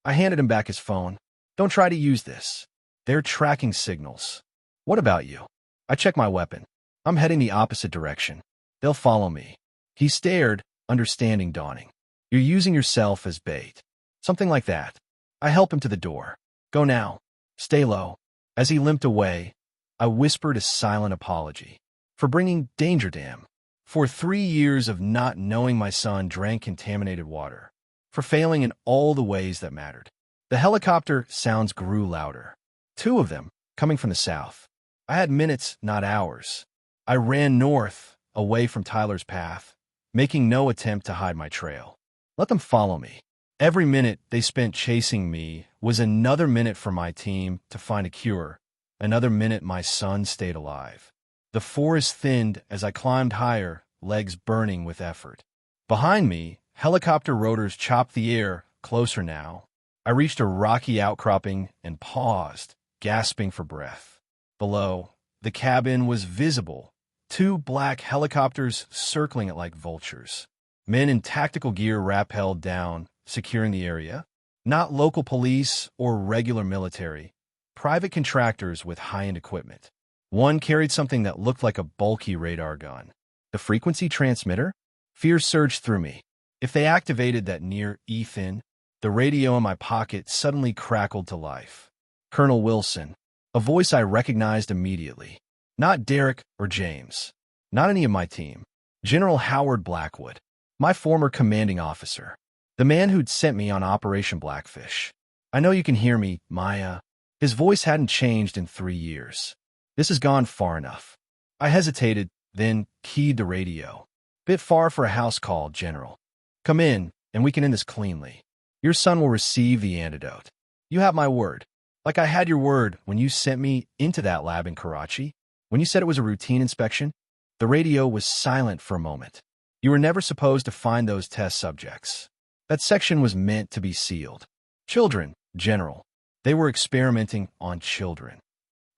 I handed him back his phone. Don't try to use this. They're tracking signals. What about you? I checked my weapon. I'm heading the opposite direction. They'll follow me. He stared, understanding dawning. You're using yourself as bait. Something like that. I help him to the door. Go now. Stay low. As he limped away, I whispered a silent apology. For bringing danger to him. For 3 years of not knowing my son drank contaminated water. For failing in all the ways that mattered. The helicopter sounds grew louder. 2 of them, coming from the south. I had minutes, not hours. I ran north, away from Tyler's path, making no attempt to hide my trail. Let them follow me. Every minute they spent chasing me was another minute for my team to find a cure, another minute my son stayed alive. The forest thinned as I climbed higher, legs burning with effort. Behind me, helicopter rotors chopped the air, closer now. I reached a rocky outcropping and paused, gasping for breath. Below, the cabin was visible. 2 black helicopters circling it like vultures. Men in tactical gear rappelled down, securing the area. Not local police or regular military. Private contractors with high-end equipment. One carried something that looked like a bulky radar gun. The frequency transmitter? Fear surged through me. If they activated that near Ethan, the radio in my pocket suddenly crackled to life. Colonel Wilson, a voice I recognized immediately. Not Derek or James. Not any of my team. General Howard Blackwood, my former commanding officer. The man who'd sent me on Operation Blackfish. I know you can hear me, Maya. His voice hadn't changed in 3 years. This has gone far enough. I hesitated, then keyed the radio. Bit far for a house call, General. Come in, and we can end this cleanly. Your son will receive the antidote. You have my word. Like I had your word when you sent me into that lab in Karachi. When you said it was a routine inspection, the radio was silent for a moment. You were never supposed to find those test subjects. That section was meant to be sealed. Children, General. They were experimenting on children.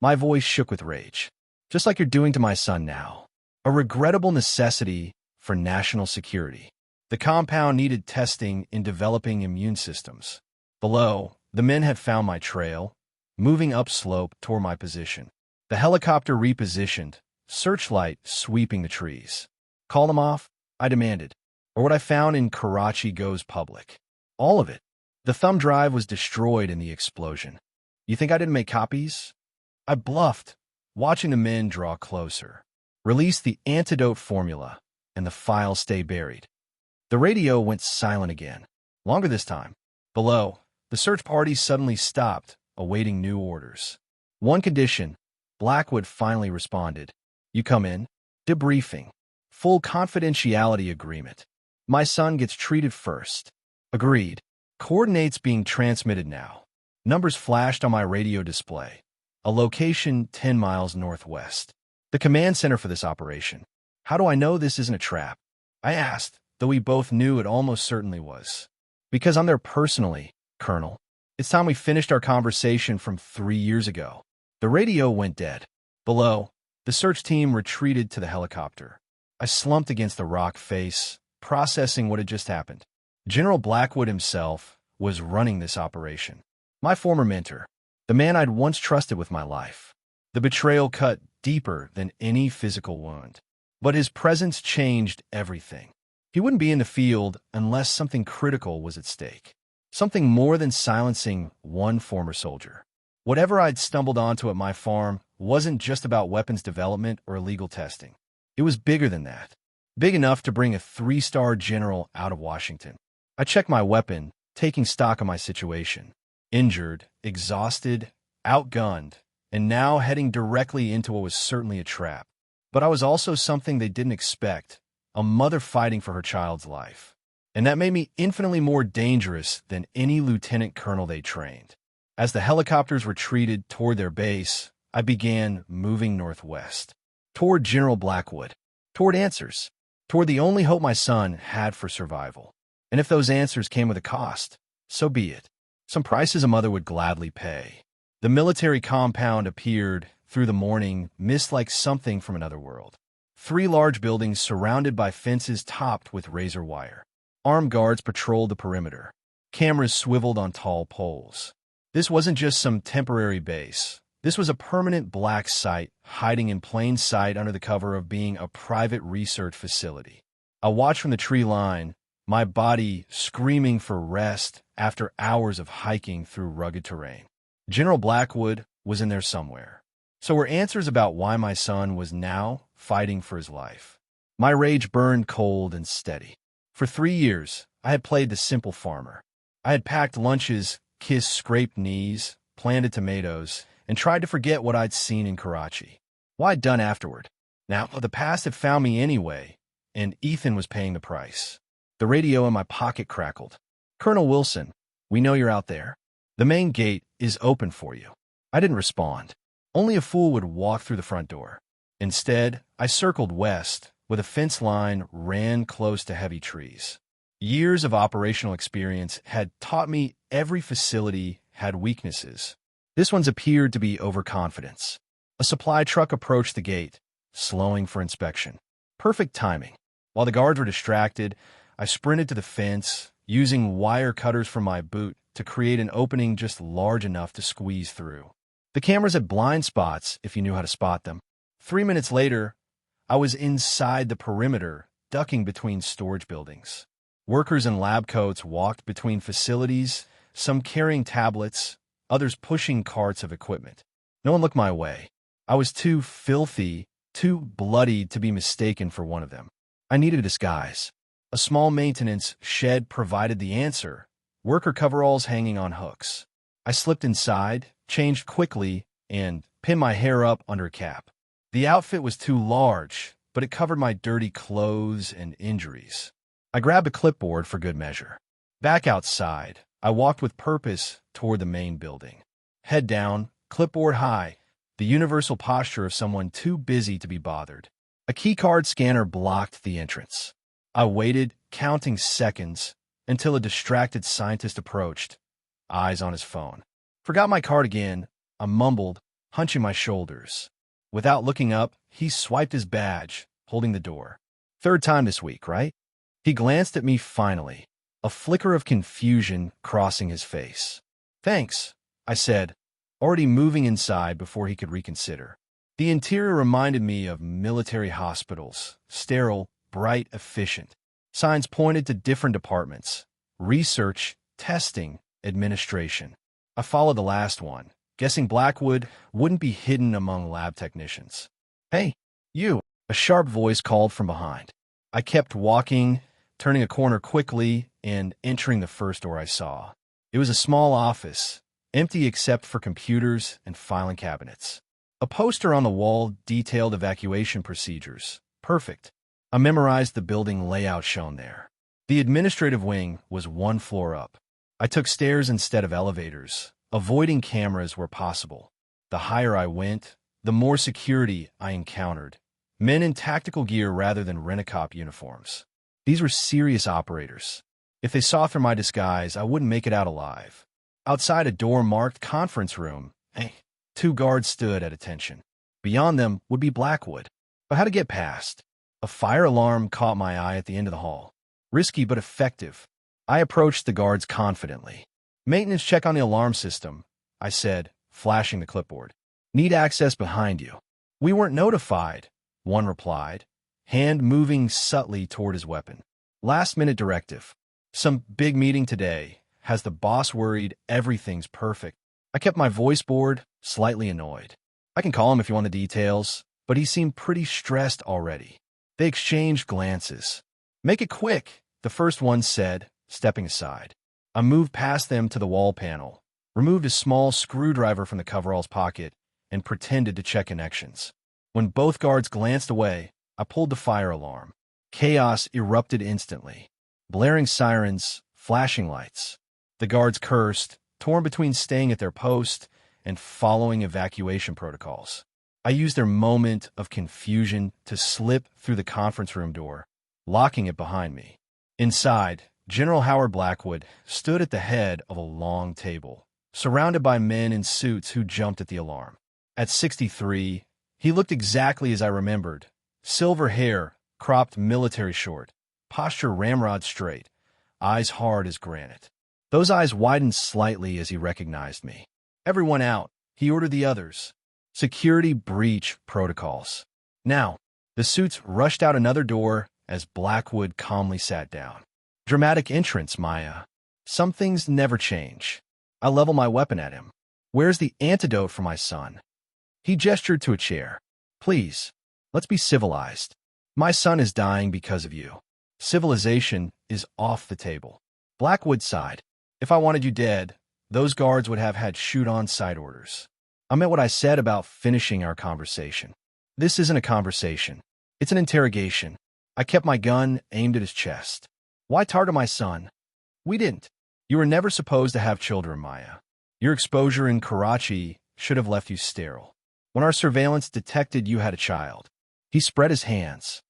My voice shook with rage. Just like you're doing to my son now. A regrettable necessity for national security. The compound needed testing in developing immune systems. Below, the men had found my trail, moving upslope toward my position. The helicopter repositioned, searchlight sweeping the trees. Call them off, I demanded, or what I found in Karachi goes public. All of it. The thumb drive was destroyed in the explosion. You think I didn't make copies? I bluffed, watching the men draw closer. Release the antidote formula, and the file stay buried. The radio went silent again. Longer this time. Below, the search party suddenly stopped, awaiting new orders. One condition. Blackwood finally responded. You come in. Debriefing. Full confidentiality agreement. My son gets treated first. Agreed. Coordinates being transmitted now. Numbers flashed on my radio display. A location 10 miles northwest. The command center for this operation. How do I know this isn't a trap? I asked, though we both knew it almost certainly was. Because I'm there personally, Colonel. It's time we finished our conversation from 3 years ago. The radio went dead. Below, the search team retreated to the helicopter. I slumped against the rock face, processing what had just happened. General Blackwood himself was running this operation. My former mentor, the man I'd once trusted with my life. The betrayal cut deeper than any physical wound. But his presence changed everything. He wouldn't be in the field unless something critical was at stake. Something more than silencing one former soldier. Whatever I'd stumbled onto at my farm wasn't just about weapons development or illegal testing. It was bigger than that. Big enough to bring a 3-star general out of Washington. I checked my weapon, taking stock of my situation. Injured, exhausted, outgunned, and now heading directly into what was certainly a trap. But I was also something they didn't expect, a mother fighting for her child's life. And that made me infinitely more dangerous than any lieutenant colonel they trained. As the helicopters retreated toward their base, I began moving northwest. Toward General Blackwood. Toward answers. Toward the only hope my son had for survival. And if those answers came with a cost, so be it. Some prices a mother would gladly pay. The military compound appeared through the morning mist like something from another world. 3 large buildings surrounded by fences topped with razor wire. Armed guards patrolled the perimeter. Cameras swiveled on tall poles. This wasn't just some temporary base. This was a permanent black site hiding in plain sight under the cover of being a private research facility. I watched from the tree line, my body screaming for rest after hours of hiking through rugged terrain. General Blackwood was in there somewhere. So were answers about why my son was now fighting for his life. My rage burned cold and steady. For 3 years, I had played the simple farmer. I had packed lunches, kissed scraped knees, planted tomatoes, and tried to forget what I'd seen in Karachi. What I'd done afterward. Now, the past had found me anyway, and Ethan was paying the price. The radio in my pocket crackled. "Colonel Wilson, we know you're out there. The main gate is open for you." I didn't respond. Only a fool would walk through the front door. Instead, I circled west, with a fence line ran close to heavy trees. Years of operational experience had taught me every facility had weaknesses. This one's appeared to be overconfidence. A supply truck approached the gate, slowing for inspection. Perfect timing. While the guards were distracted, I sprinted to the fence, using wire cutters from my boot to create an opening just large enough to squeeze through. The cameras had blind spots if you knew how to spot them. 3 minutes later, I was inside the perimeter, ducking between storage buildings. Workers in lab coats walked between facilities, some carrying tablets, others pushing carts of equipment. No one looked my way. I was too filthy, too bloodied to be mistaken for one of them. I needed a disguise. A small maintenance shed provided the answer, worker coveralls hanging on hooks. I slipped inside, changed quickly, and pinned my hair up under a cap. The outfit was too large, but it covered my dirty clothes and injuries. I grabbed a clipboard for good measure. Back outside, I walked with purpose toward the main building. Head down, clipboard high, the universal posture of someone too busy to be bothered. A keycard scanner blocked the entrance. I waited, counting seconds, until a distracted scientist approached, eyes on his phone. Forgot my card again, I mumbled, hunching my shoulders. Without looking up, he swiped his badge, holding the door. "Third time this week, right?" He glanced at me finally, a flicker of confusion crossing his face. "Thanks," I said, already moving inside before he could reconsider. The interior reminded me of military hospitals, sterile, bright, efficient. Signs pointed to different departments: research, testing, administration. I followed the last one, guessing Blackwood wouldn't be hidden among lab technicians. "Hey, you," a sharp voice called from behind. I kept walking, turning a corner quickly and entering the first door I saw. It was a small office, empty except for computers and filing cabinets. A poster on the wall detailed evacuation procedures. Perfect. I memorized the building layout shown there. The administrative wing was 1 floor up. I took stairs instead of elevators, avoiding cameras where possible. The higher I went, the more security I encountered. Men in tactical gear rather than rent-a-cop uniforms. These were serious operators. If they saw through my disguise, I wouldn't make it out alive. Outside a door marked conference room, two guards stood at attention. Beyond them would be Blackwood. But how to get past? A fire alarm caught my eye at the end of the hall. Risky but effective. I approached the guards confidently. "Maintenance check on the alarm system," I said, flashing the clipboard. "Need access behind you." "We weren't notified," one replied, hand moving subtly toward his weapon. "Last-minute directive. Some big meeting today. Has the boss worried everything's perfect?" I kept my voice bored, slightly annoyed. "I can call him if you want the details," but he seemed pretty stressed already. They exchanged glances. "Make it quick," the first one said, stepping aside. I moved past them to the wall panel, removed a small screwdriver from the coverall's pocket, and pretended to check connections. When both guards glanced away, I pulled the fire alarm. Chaos erupted instantly. Blaring sirens, flashing lights. The guards cursed, torn between staying at their post and following evacuation protocols. I used their moment of confusion to slip through the conference room door, locking it behind me. Inside, General Howard Blackwood stood at the head of a long table, surrounded by men in suits who jumped at the alarm. At 63, he looked exactly as I remembered. Silver hair, cropped military short, posture ramrod straight, eyes hard as granite. Those eyes widened slightly as he recognized me. "Everyone out," he ordered the others. "Security breach protocols." Now, the suits rushed out another door as Blackwood calmly sat down. "Dramatic entrance, Maya. Some things never change." I leveled my weapon at him. "Where's the antidote for my son?" He gestured to a chair. "Please, let's be civilized. My son is dying because of you. Civilization is off the table." Blackwood sighed. "If I wanted you dead, those guards would have had shoot-on-sight orders." I meant what I said about finishing our conversation. This isn't a conversation. It's an interrogation. I kept my gun aimed at his chest. "Why target my son?" "We didn't. You were never supposed to have children, Maya. Your exposure in Karachi should have left you sterile. When our surveillance detected you had a child." He spread his hands.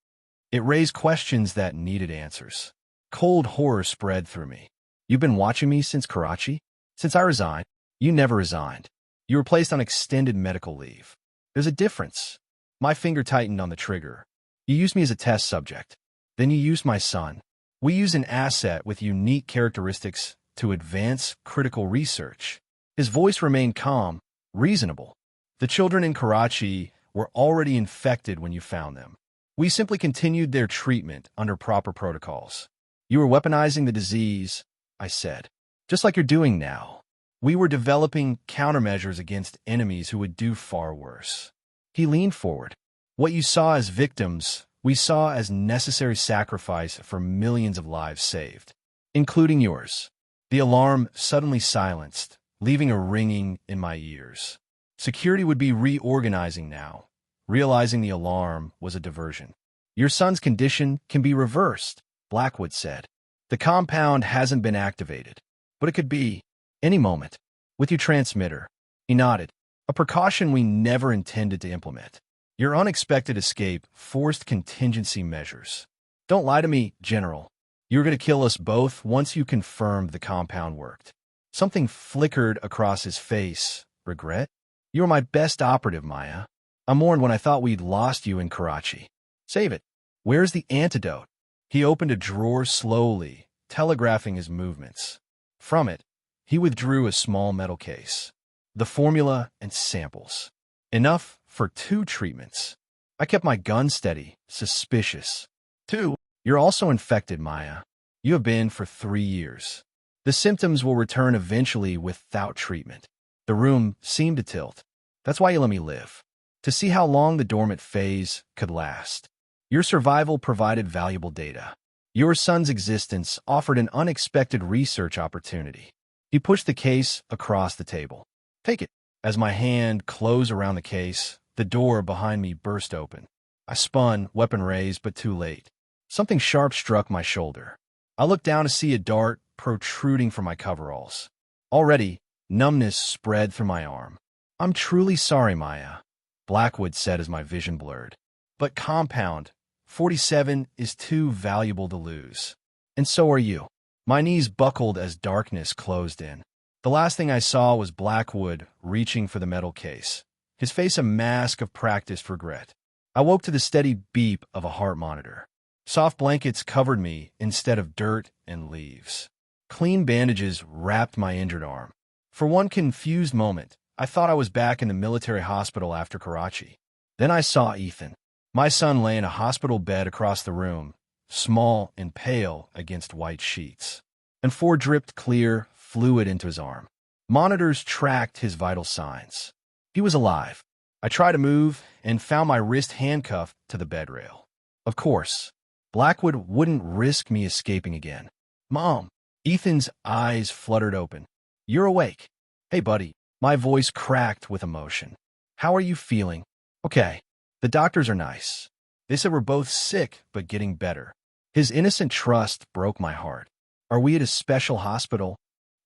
It raised questions that needed answers. Cold horror spread through me. "You've been watching me since Karachi? Since I resigned?" "You never resigned. You were placed on extended medical leave. There's a difference." My finger tightened on the trigger. "You used me as a test subject. Then you used my son. We use an asset with unique characteristics to advance critical research." His voice remained calm, reasonable. "The children in Karachi were already infected when you found them. We simply continued their treatment under proper protocols." "You were weaponizing the disease," I said, "just like you're doing now." "We were developing countermeasures against enemies who would do far worse." He leaned forward. "What you saw as victims, we saw as necessary sacrifice for millions of lives saved, including yours." The alarm suddenly silenced, leaving a ringing in my ears. Security would be reorganizing now, realizing the alarm was a diversion. "Your son's condition can be reversed," Blackwood said. "The compound hasn't been activated, but it could be any moment. With your transmitter." He nodded. "A precaution we never intended to implement. Your unexpected escape forced contingency measures." "Don't lie to me, General. You were going to kill us both once you confirmed the compound worked." Something flickered across his face. "Regret? You were my best operative, Maya. I mourned when I thought we'd lost you in Karachi." "Save it. Where's the antidote?" He opened a drawer slowly, telegraphing his movements. From it, he withdrew a small metal case. The formula and samples. Enough for 2 treatments. I kept my gun steady, suspicious. "2. You're also infected, Maya. You have been for 3 years. The symptoms will return eventually without treatment." The room seemed to tilt. "That's why you let me live. To see how long the dormant phase could last. Your survival provided valuable data. Your son's existence offered an unexpected research opportunity." He pushed the case across the table. "Take it." As my hand closed around the case, the door behind me burst open. I spun, weapon raised, but too late. Something sharp struck my shoulder. I looked down to see a dart protruding from my coveralls. Already, numbness spread through my arm. "I'm truly sorry, Maya," Blackwood said as my vision blurred. "But compound 47 is too valuable to lose. And so are you." My knees buckled as darkness closed in. The last thing I saw was Blackwood reaching for the metal case, his face a mask of practiced regret. I woke to the steady beep of a heart monitor. Soft blankets covered me instead of dirt and leaves. Clean bandages wrapped my injured arm. For one confused moment, I thought I was back in the military hospital after Karachi. Then I saw Ethan. My son lay in a hospital bed across the room, small and pale against white sheets. And 4 dripped clear fluid into his arm. Monitors tracked his vital signs. He was alive. I tried to move and found my wrist handcuffed to the bed rail. Of course, Blackwood wouldn't risk me escaping again. Mom! Ethan's eyes fluttered open. You're awake. Hey, buddy. My voice cracked with emotion. How are you feeling? Okay. The doctors are nice. They said we're both sick, but getting better. His innocent trust broke my heart. Are we at a special hospital?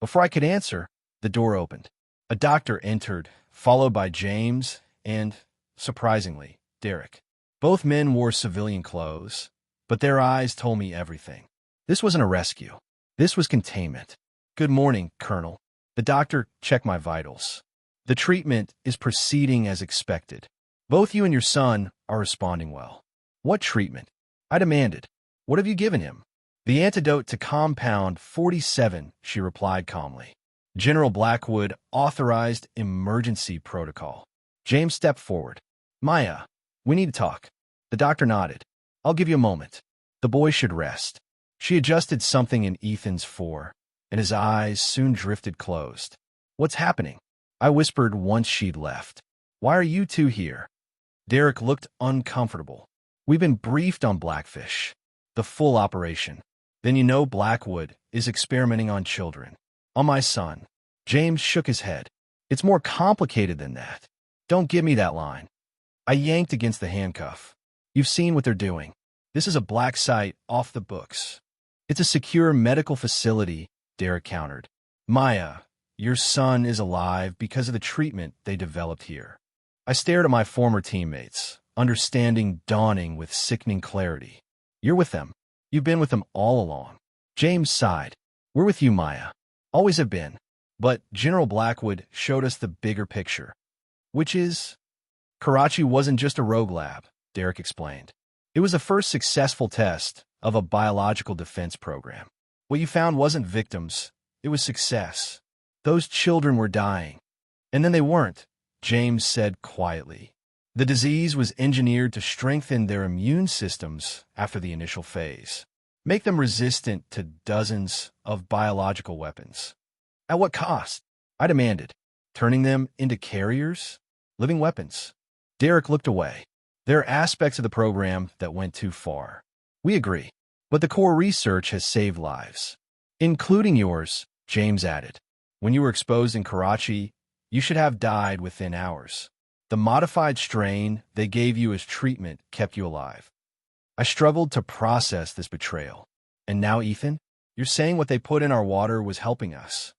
Before I could answer, the door opened. A doctor entered, followed by James and, surprisingly, Derek. Both men wore civilian clothes, but their eyes told me everything. This wasn't a rescue. This was containment. Good morning, Colonel. The doctor checked my vitals. The treatment is proceeding as expected. Both you and your son are responding well. What treatment? I demanded. What have you given him? The antidote to compound 47, she replied calmly. General Blackwood authorized emergency protocol. James stepped forward. Maya, we need to talk. The doctor nodded. I'll give you a moment. The boy should rest. She adjusted something in Ethan's fore, and his eyes soon drifted closed. What's happening? I whispered once she'd left. Why are you two here? Derek looked uncomfortable. We've been briefed on Blackfish, the full operation. Then you know Blackwood is experimenting on children. On my son. James shook his head. It's more complicated than that. Don't give me that line. I yanked against the handcuff. You've seen what they're doing. This is a black site off the books. It's a secure medical facility, Derek countered. Maya, your son is alive because of the treatment they developed here. I stared at my former teammates, understanding dawning with sickening clarity. You're with them. You've been with them all along. James sighed. We're with you, Maya. Always have been. But General Blackwood showed us the bigger picture. Which is? Karachi wasn't just a rogue lab, Derek explained. It was the first successful test of a biological defense program. What you found wasn't victims. It was success. Those children were dying. And then they weren't, James said quietly. The disease was engineered to strengthen their immune systems after the initial phase, make them resistant to dozens of biological weapons. At what cost? I demanded. Turning them into carriers? Living weapons. Derek looked away. There are aspects of the program that went too far. We agree. But the core research has saved lives. Including yours, James added. When you were exposed in Karachi, you should have died within hours. The modified strain they gave you as treatment kept you alive. I struggled to process this betrayal. And now, Ethan, you're saying what they put in our water was helping us.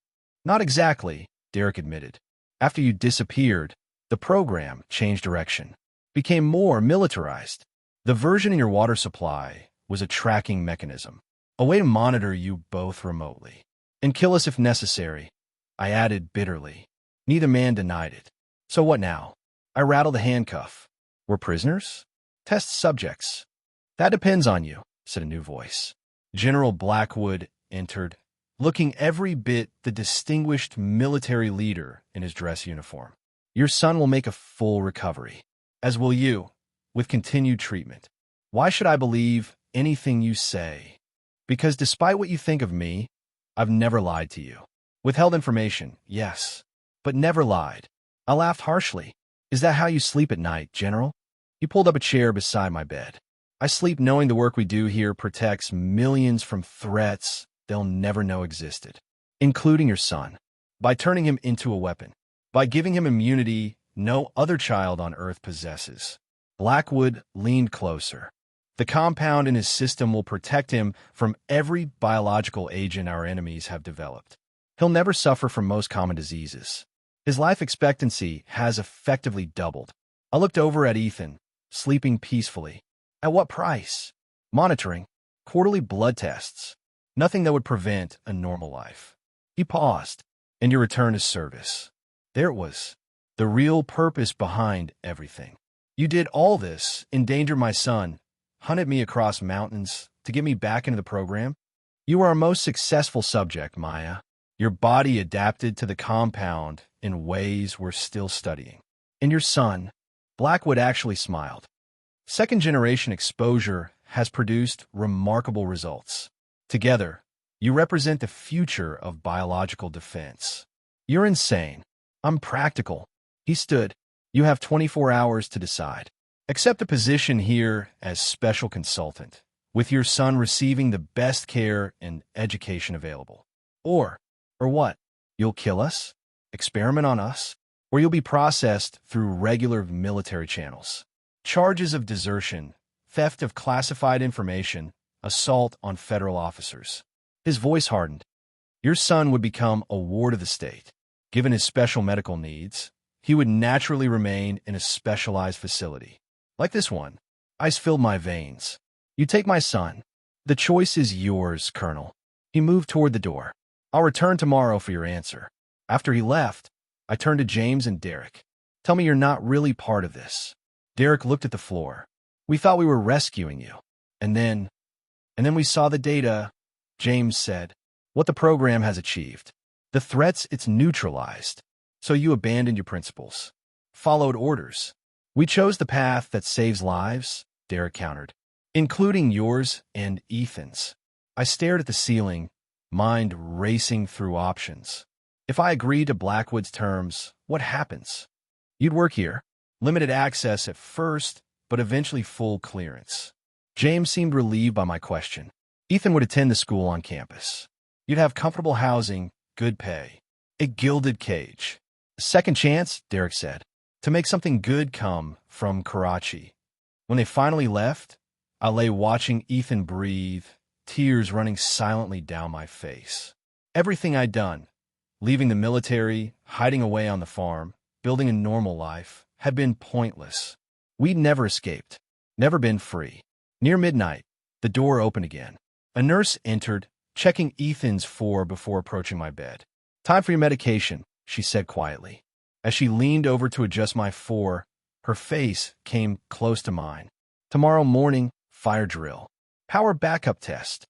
Not exactly, Derek admitted. After you disappeared, the program changed direction, became more militarized. The version in your water supply was a tracking mechanism, a way to monitor you both remotely. And kill us if necessary, I added bitterly. Neither man denied it. So what now? I rattled the handcuff. We're prisoners? Test subjects. That depends on you, said a new voice. General Blackwood entered, looking every bit the distinguished military leader in his dress uniform. Your son will make a full recovery, as will you, with continued treatment. Why should I believe anything you say? Because despite what you think of me, I've never lied to you. Withheld information, yes, but never lied. I laughed harshly. Is that how you sleep at night, General? He pulled up a chair beside my bed. I sleep knowing the work we do here protects millions from threats they'll never know existed, including your son, by turning him into a weapon, by giving him immunity no other child on Earth possesses. Blackwood leaned closer. The compound in his system will protect him from every biological agent our enemies have developed. He'll never suffer from most common diseases. His life expectancy has effectively doubled. I looked over at Ethan, sleeping peacefully. At what price? Monitoring, quarterly blood tests, nothing that would prevent a normal life. He paused. and your return to service. There it was, the real purpose behind everything. You did all this, endangered my son, hunted me across mountains to get me back into the program. You were our most successful subject, Maya. Your body adapted to the compound in ways we're still studying. And your son, Blackwood, actually smiled. Second-generation exposure has produced remarkable results. Together, you represent the future of biological defense. You're insane. I'm practical. He stood. You have 24 hours to decide. Accept a position here as special consultant, with your son receiving the best care and education available. Or what? You'll kill us? Experiment on us? Or you'll be processed through regular military channels. Charges of desertion, theft of classified information, assault on federal officers. His voice hardened. Your son would become a ward of the state. Given his special medical needs, he would naturally remain in a specialized facility. Like this one. Ice filled my veins. You take my son. The choice is yours, Colonel. He moved toward the door. I'll return tomorrow for your answer. After he left, I turned to James and Derek. Tell me you're not really part of this. Derek looked at the floor. We thought we were rescuing you. And then we saw the data, James said. What the program has achieved. The threats it's neutralized. So you abandoned your principles. Followed orders. We chose the path that saves lives, Derek countered. Including yours and Ethan's. I stared at the ceiling, mind racing through options. If I agreed to Blackwood's terms, what happens? You'd work here. Limited access at first, but eventually full clearance. James seemed relieved by my question. Ethan would attend the school on campus. You'd have comfortable housing, good pay. A gilded cage. A second chance, Derek said, to make something good come from Karachi. When they finally left, I lay watching Ethan breathe, tears running silently down my face. Everything I'd done, leaving the military, hiding away on the farm, building a normal life, had been pointless. We'd never escaped, never been free. Near midnight, the door opened again. A nurse entered, checking Ethan's IV before approaching my bed. Time for your medication, she said quietly. As she leaned over to adjust my IV, her face came close to mine. Tomorrow morning, fire drill. Power backup test.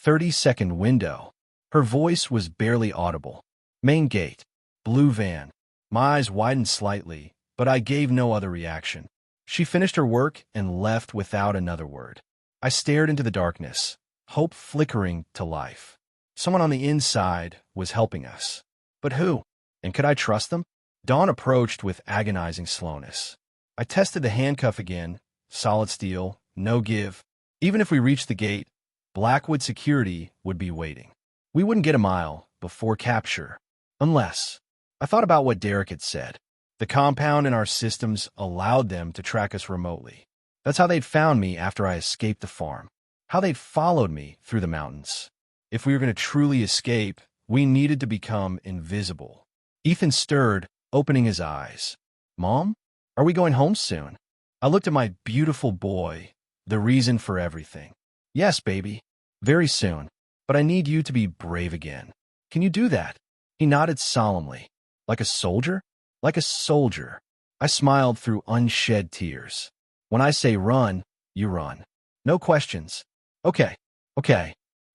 30-second window. Her voice was barely audible. Main gate. Blue van. My eyes widened slightly, but I gave no other reaction. She finished her work and left without another word. I stared into the darkness, hope flickering to life. Someone on the inside was helping us. But who? And could I trust them? Dawn approached with agonizing slowness. I tested the handcuff again. Solid steel, no give. Even if we reached the gate, Blackwood security would be waiting. We wouldn't get a mile before capture. Unless. I thought about what Derek had said. The compound in our systems allowed them to track us remotely. That's how they'd found me after I escaped the farm. How they'd followed me through the mountains. If we were going to truly escape, we needed to become invisible. Ethan stirred, opening his eyes. Mom? Are we going home soon? I looked at my beautiful boy, the reason for everything. Yes, baby. Very soon. But I need you to be brave again. Can you do that? He nodded solemnly. Like a soldier? Like a soldier. I smiled through unshed tears. When I say run, you run. No questions. Okay.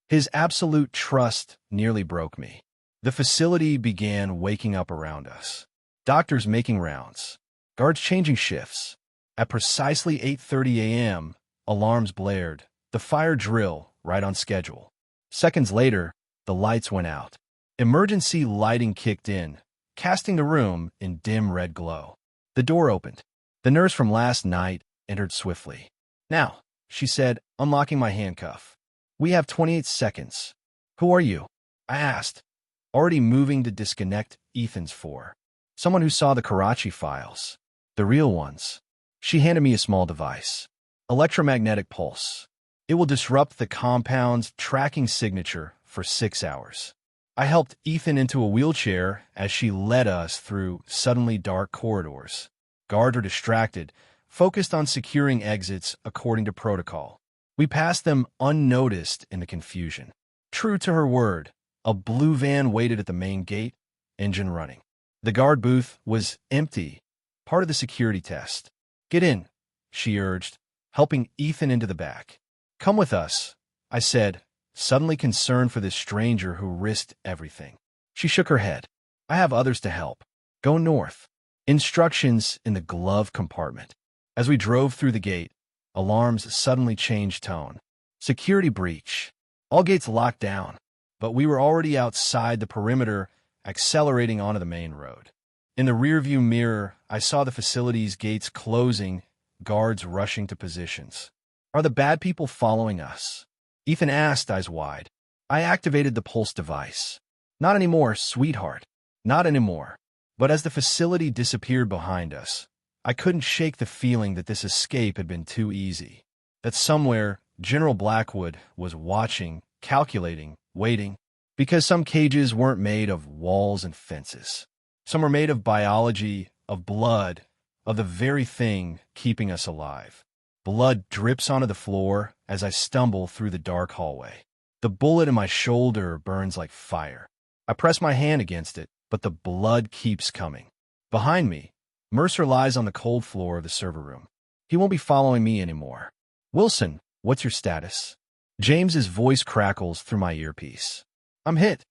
His absolute trust nearly broke me. The facility began waking up around us. Doctors making rounds. Guards changing shifts. At precisely 8:30 a.m., alarms blared. The fire drill, right on schedule. Seconds later, the lights went out. Emergency lighting kicked in, casting the room in dim red glow. The door opened. The nurse from last night entered swiftly. Now, she said, unlocking my handcuff. We have 28 seconds. Who are you? I asked, already moving to disconnect Ethan's IV. Someone who saw the Karachi files. The real ones. She handed me a small device. Electromagnetic pulse. It will disrupt the compound's tracking signature for 6 hours. I helped Ethan into a wheelchair as she led us through suddenly dark corridors. Guards were distracted, focused on securing exits according to protocol. We passed them unnoticed in the confusion. True to her word, a blue van waited at the main gate, engine running. The guard booth was empty, part of the security test. "Get in," she urged, helping Ethan into the back. "Come with us," I said, suddenly concerned for this stranger who risked everything. She shook her head. "I have others to help. Go north." Instructions in the glove compartment. As we drove through the gate, alarms suddenly changed tone. "Security breach. All gates locked down." But we were already outside the perimeter, accelerating onto the main road. In the rearview mirror, I saw the facility's gates closing, guards rushing to positions. "Are the bad people following us?" Ethan asked, eyes wide. I activated the pulse device. "Not anymore, sweetheart. Not anymore." But as the facility disappeared behind us, I couldn't shake the feeling that this escape had been too easy. That somewhere, General Blackwood was watching, calculating, waiting. Because some cages weren't made of walls and fences. Some were made of biology, of blood, of the very thing keeping us alive. Blood drips onto the floor as I stumble through the dark hallway. The bullet in my shoulder burns like fire. I press my hand against it, but the blood keeps coming. Behind me, Mercer lies on the cold floor of the server room. He won't be following me anymore. "Wilson, what's your status?" James's voice crackles through my earpiece. "I'm hit,"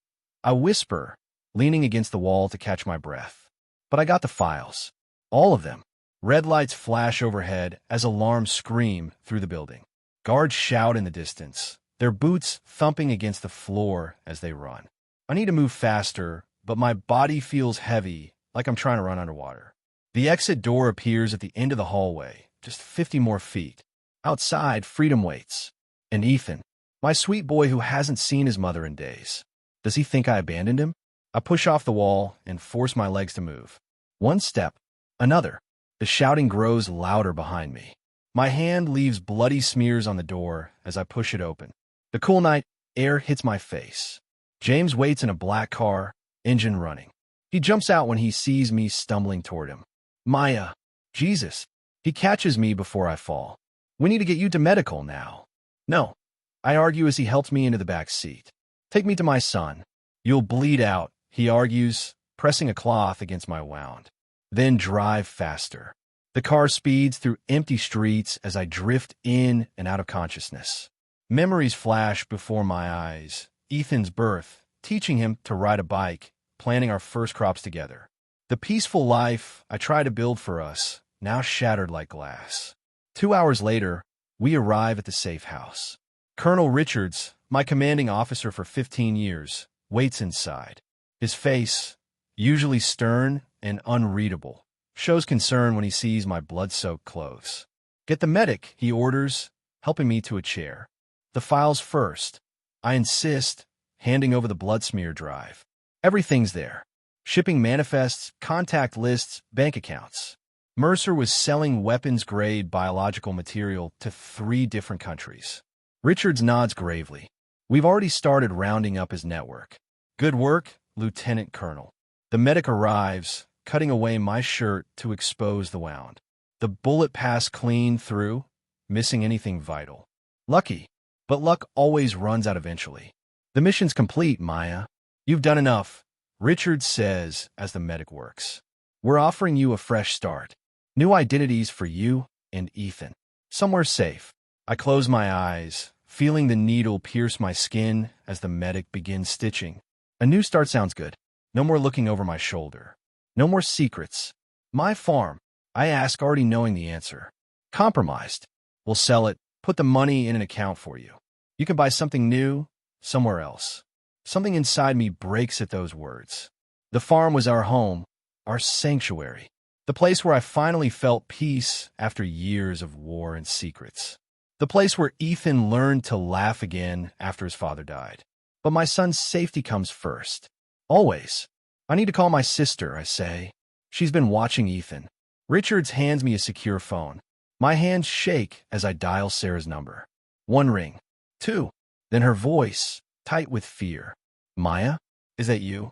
I whisper, leaning against the wall to catch my breath. "But I got the files. All of them." Red lights flash overhead as alarms scream through the building. Guards shout in the distance, their boots thumping against the floor as they run. I need to move faster, but my body feels heavy, like I'm trying to run underwater. The exit door appears at the end of the hallway, just 50 more feet. Outside, freedom waits. And Ethan, my sweet boy who hasn't seen his mother in days. Does he think I abandoned him? I push off the wall and force my legs to move. One step, another. The shouting grows louder behind me. My hand leaves bloody smears on the door as I push it open. The cool night air hits my face. James waits in a black car, engine running. He jumps out when he sees me stumbling toward him. "Maya, Jesus." He catches me before I fall. "We need to get you to medical now." "No," I argue as he helps me into the back seat. "Take me to my son." "You'll bleed out," he argues, pressing a cloth against my wound. "Then drive faster." The car speeds through empty streets as I drift in and out of consciousness. Memories flash before my eyes. Ethan's birth, teaching him to ride a bike, planning our first crops together. The peaceful life I tried to build for us, now shattered like glass. 2 hours later, we arrive at the safe house. Colonel Richards, my commanding officer for 15 years, waits inside. His face, usually stern and unreadable, shows concern when he sees my blood-soaked clothes. "Get the medic," he orders, helping me to a chair. "The files first," I insist, handing over the blood smear drive. Everything's there. Shipping manifests, contact lists, bank accounts. Mercer was selling weapons-grade biological material to 3 different countries. Richards nods gravely. "We've already started rounding up his network." "Good work, Lieutenant Colonel." The medic arrives, cutting away my shirt to expose the wound. The bullet passed clean through, missing anything vital. "Lucky, but luck always runs out eventually." "The mission's complete, Maya. You've done enough," Richards says as the medic works. "We're offering you a fresh start. New identities for you and Ethan. Somewhere safe." I close my eyes, feeling the needle pierce my skin as the medic begins stitching. A new start sounds good. No more looking over my shoulder. No more secrets. "My farm," I ask, already knowing the answer. "Compromised. We'll sell it, put the money in an account for you. You can buy something new, somewhere else." Something inside me breaks at those words. The farm was our home, our sanctuary. The place where I finally felt peace after years of war and secrets. The place where Ethan learned to laugh again after his father died. But my son's safety comes first. Always. "I need to call my sister," I say. She's been watching Ethan. Richards hands me a secure phone. My hands shake as I dial Sarah's number. 1 ring. 2. Then her voice, tight with fear. "Maya? Is that you?"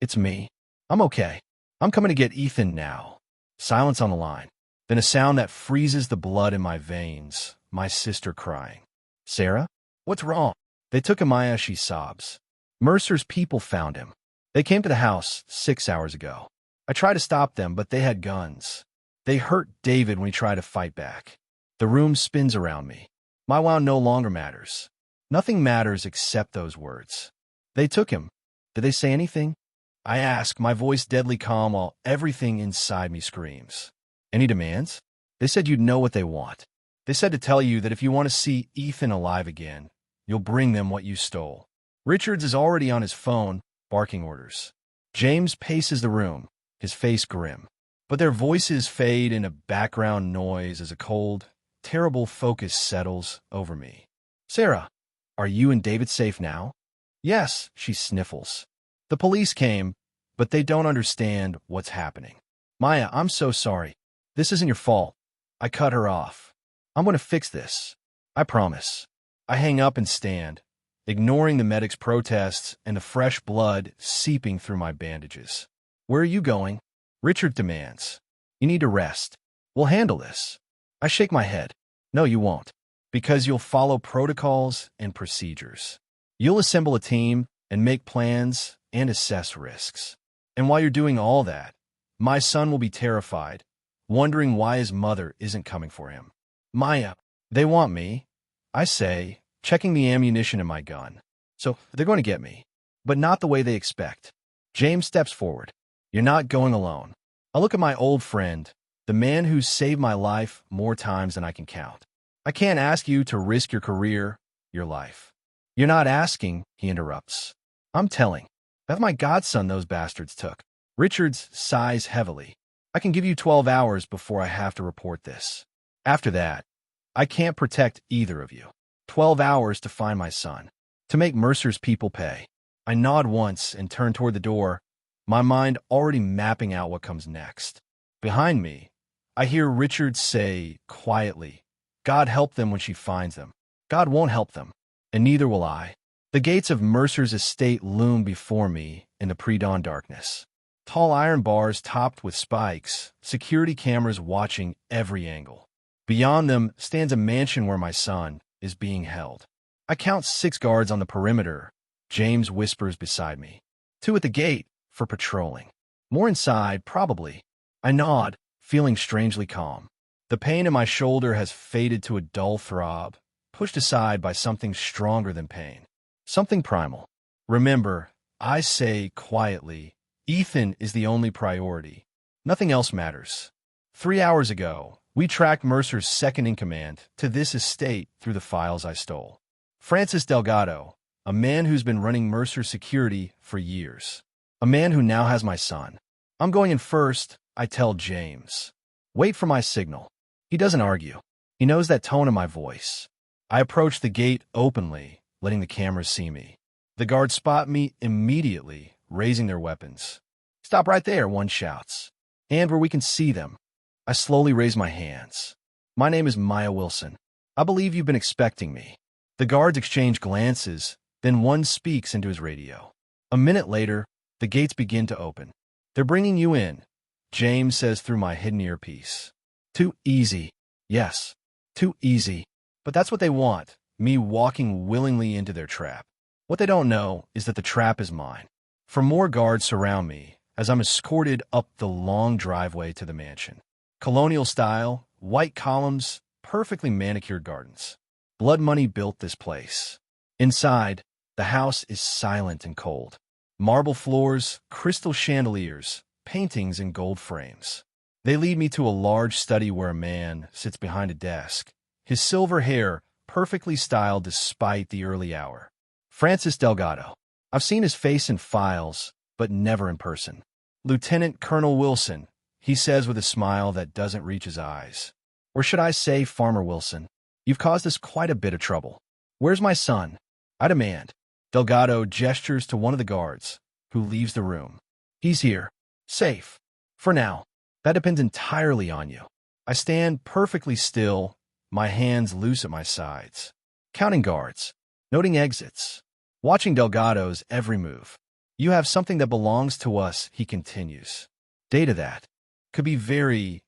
"It's me. I'm okay. I'm coming to get Ethan now." Silence on the line. Then a sound that freezes the blood in my veins, my sister crying. "Sarah? What's wrong?" "They took him, Maya," she sobs. "Mercer's people found him. They came to the house 6 hours ago. I tried to stop them, but they had guns. They hurt David when he tried to fight back. The room spins around me. My wow no longer matters. Nothing matters except those words. They took him. Did they say anything? I ask, my voice deadly calm while everything inside me screams. Any demands? They said you'd know what they want. They said to tell you that if you want to see Ethan alive again, you'll bring them what you stole. Richards is already on his phone, barking orders. James paces the room, his face grim. But their voices fade into background noise as a cold, terrible focus settles over me. Sarah, are you and David safe now? Yes, she sniffles. The police came, but they don't understand what's happening. Maya, I'm so sorry. This isn't your fault. I cut her off. I'm going to fix this. I promise. I hang up and stand, ignoring the medic's protests and the fresh blood seeping through my bandages. Where are you going? Richard demands. You need to rest. We'll handle this. I shake my head. No, you won't. Because you'll follow protocols and procedures. You'll assemble a team and make plans and assess risks. And while you're doing all that, my son will be terrified, wondering why his mother isn't coming for him. Maya, they want me, I say, checking the ammunition in my gun. So they're going to get me, but not the way they expect. James steps forward. You're not going alone. I look at my old friend, the man who's saved my life more times than I can count. I can't ask you to risk your career, your life. You're not asking, he interrupts. I'm telling. That's my godson those bastards took. Richards sighs heavily. I can give you 12 hours before I have to report this. After that, I can't protect either of you. 12 hours to find my son. To make Mercer's people pay. I nod once and turn toward the door, my mind already mapping out what comes next. Behind me, I hear Richards say, quietly, God help them when she finds them. God won't help them, and neither will I. The gates of Mercer's estate loom before me in the pre-dawn darkness. Tall iron bars topped with spikes, security cameras watching every angle. Beyond them stands a mansion where my son is being held. I count 6 guards on the perimeter, James whispers beside me. 2 at the gate for patrolling. More inside, probably. I nod, feeling strangely calm. The pain in my shoulder has faded to a dull throb, pushed aside by something stronger than pain. Something primal. Remember, I say quietly, Ethan is the only priority. Nothing else matters. 3 hours ago, we tracked Mercer's second-in-command to this estate through the files I stole. Francis Delgado, a man who's been running Mercer's security for years. A man who now has my son. I'm going in first, I tell James. Wait for my signal. He doesn't argue. He knows that tone in my voice. I approach the gate openly, letting the cameras see me. The guards spot me immediately, raising their weapons. Stop right there, one shouts. And where we can see them. I slowly raise my hands. My name is Maya Wilson. I believe you've been expecting me. The guards exchange glances, then one speaks into his radio. A minute later, the gates begin to open. They're bringing you in, James says through my hidden earpiece. Too easy. Yes, too easy. But that's what they want, me walking willingly into their trap. What they don't know is that the trap is mine. For more guards surround me as I'm escorted up the long driveway to the mansion. Colonial style, white columns, perfectly manicured gardens. Blood money built this place. Inside, the house is silent and cold. Marble floors, crystal chandeliers, paintings in gold frames. They lead me to a large study where a man sits behind a desk, his silver hair perfectly styled despite the early hour. Francis Delgado. I've seen his face in files, but never in person. Lieutenant Colonel Wilson, he says with a smile that doesn't reach his eyes. Or should I say, Farmer Wilson, you've caused us quite a bit of trouble. Where's my son? I demand. Delgado gestures to one of the guards, who leaves the room. He's here. Safe. For now. That depends entirely on you. I stand perfectly still, my hands loose at my sides. Counting guards. Noting exits. Watching Delgado's every move. You have something that belongs to us, he continues. Data that could be very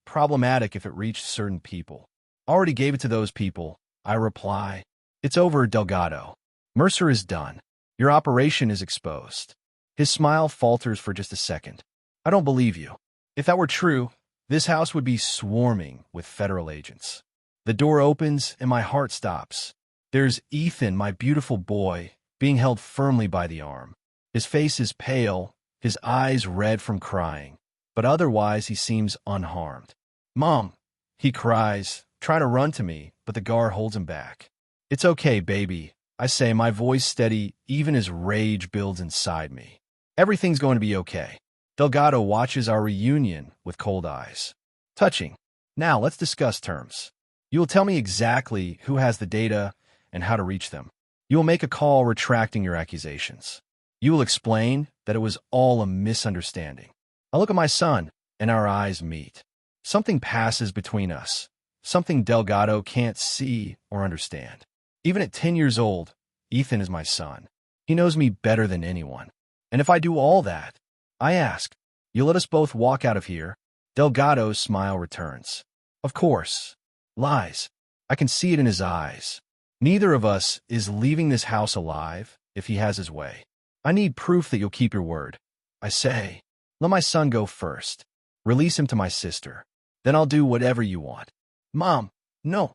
problematic if it reached certain people. Already gave it to those people, I reply. It's over, Delgado. Mercer is done. Your operation is exposed. His smile falters for just a second. I don't believe you. If that were true, this house would be swarming with federal agents. The door opens and my heart stops. There's Ethan, my beautiful boy, being held firmly by the arm. His face is pale, his eyes red from crying, but otherwise he seems unharmed. Mom, he cries, trying to run to me, but the guard holds him back. It's okay, baby, I say, my voice steady even as rage builds inside me. Everything's going to be okay. Delgado watches our reunion with cold eyes. Touching. Now let's discuss terms. You will tell me exactly who has the data and how to reach them. You will make a call retracting your accusations. You will explain that it was all a misunderstanding. I look at my son, and our eyes meet. Something passes between us, something Delgado can't see or understand. Even at 10 years old, Ethan is my son. He knows me better than anyone. And if I do all that, I ask, you let us both walk out of here? Delgado's smile returns. Of course. Lies. I can see it in his eyes. Neither of us is leaving this house alive if he has his way. I need proof that you'll keep your word. I say, let my son go first. Release him to my sister. Then I'll do whatever you want. Mom, no.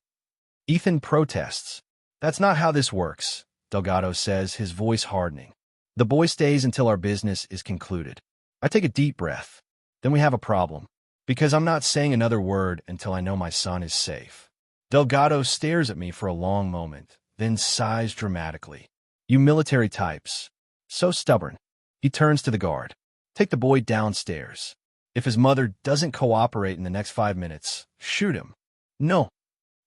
Ethan protests. That's not how this works, Delgado says, his voice hardening. The boy stays until our business is concluded. I take a deep breath. Then we have a problem, because I'm not saying another word until I know my son is safe. Delgado stares at me for a long moment, then sighs dramatically. You military types. So stubborn. He turns to the guard. Take the boy downstairs. If his mother doesn't cooperate in the next 5 minutes, shoot him. No.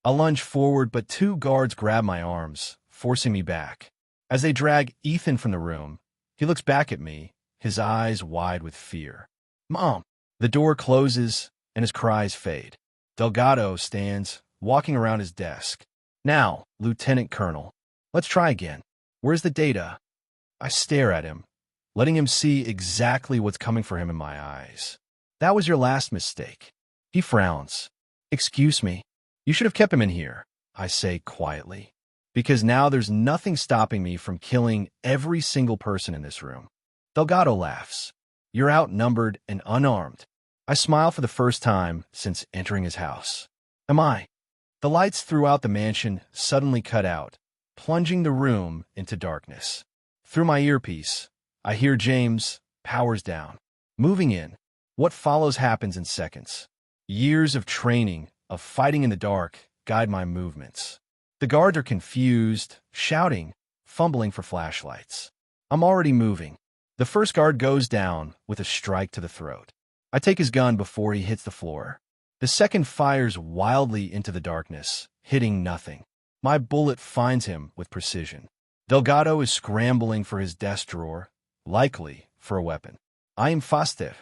I lunge forward, but 2 guards grab my arms, forcing me back. As they drag Ethan from the room, he looks back at me, his eyes wide with fear. Mom! The door closes, and his cries fade. Delgado stands, walking around his desk. Now, Lieutenant Colonel, let's try again. Where's the data? I stare at him, letting him see exactly what's coming for him in my eyes. That was your last mistake. He frowns. Excuse me. You should have kept him in here, I say quietly, because now there's nothing stopping me from killing every single person in this room. Delgado laughs. You're outnumbered and unarmed. I smile for the first time since entering his house. Am I? The lights throughout the mansion suddenly cut out, plunging the room into darkness. Through my earpiece, I hear James, powers down. Moving in. What follows happens in seconds. Years of training, of fighting in the dark, guide my movements. The guards are confused, shouting, fumbling for flashlights. I'm already moving. The first guard goes down with a strike to the throat. I take his gun before he hits the floor. The second fires wildly into the darkness, hitting nothing. My bullet finds him with precision. Delgado is scrambling for his desk drawer, likely for a weapon. I am faster.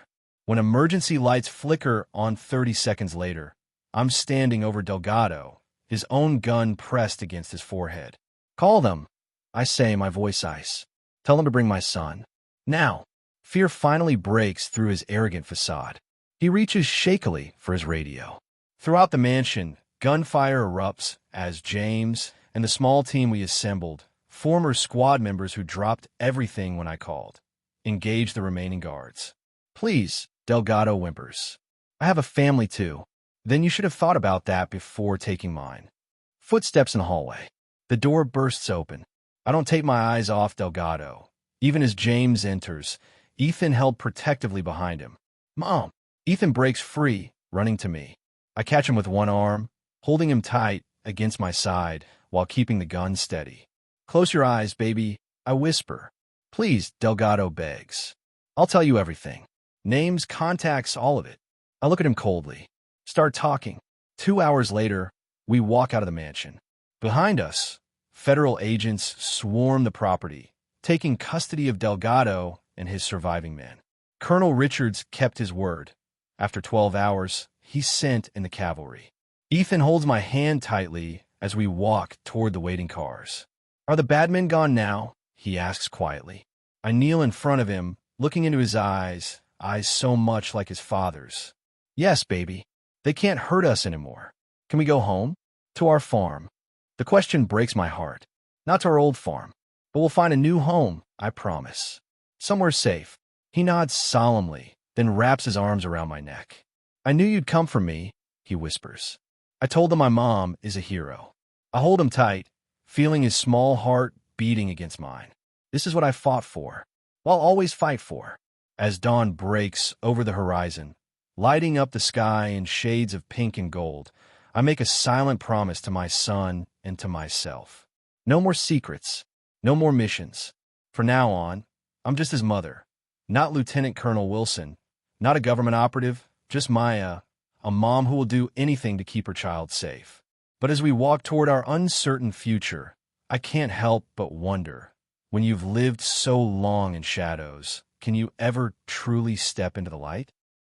When emergency lights flicker on 30 seconds later, I'm standing over Delgado, his own gun pressed against his forehead. Call them, I say, my voice ice. Tell them to bring my son. Now. Fear finally breaks through his arrogant facade. He reaches shakily for his radio. Throughout the mansion, gunfire erupts as James and the small team we assembled, former squad members who dropped everything when I called, engage the remaining guards. Please, Delgado whimpers. I have a family too. Then you should have thought about that before taking mine. Footsteps in the hallway. The door bursts open. I don't take my eyes off Delgado. Even as James enters, Ethan held protectively behind him. Mom! Ethan breaks free, running to me. I catch him with one arm, holding him tight against my side while keeping the gun steady. Close your eyes, baby, I whisper. Please, Delgado begs. I'll tell you everything. Names, contacts, all of it. I look at him coldly. Start talking. 2 hours later, we walk out of the mansion. Behind us, federal agents swarm the property, taking custody of Delgado and his surviving men. Colonel Richards kept his word. After 12 hours, he's sent in the cavalry. Ethan holds my hand tightly as we walk toward the waiting cars. Are the bad men gone now? He asks quietly. I kneel in front of him, looking into his eyes so much like his father's. Yes, baby. They can't hurt us anymore. Can we go home? To our farm. The question breaks my heart. Not to our old farm, but we'll find a new home, I promise. Somewhere safe. He nods solemnly, then wraps his arms around my neck. I knew you'd come for me, he whispers. I told him my mom is a hero. I hold him tight, feeling his small heart beating against mine. This is what I fought for. I'll always fight for. As dawn breaks over the horizon, lighting up the sky in shades of pink and gold, I make a silent promise to my son and to myself. No more secrets, no more missions. From now on, I'm just his mother, not Lieutenant Colonel Wilson, not a government operative, just Maya, a mom who will do anything to keep her child safe. But as we walk toward our uncertain future, I can't help but wonder, when you've lived so long in shadows, can you ever truly step into the light?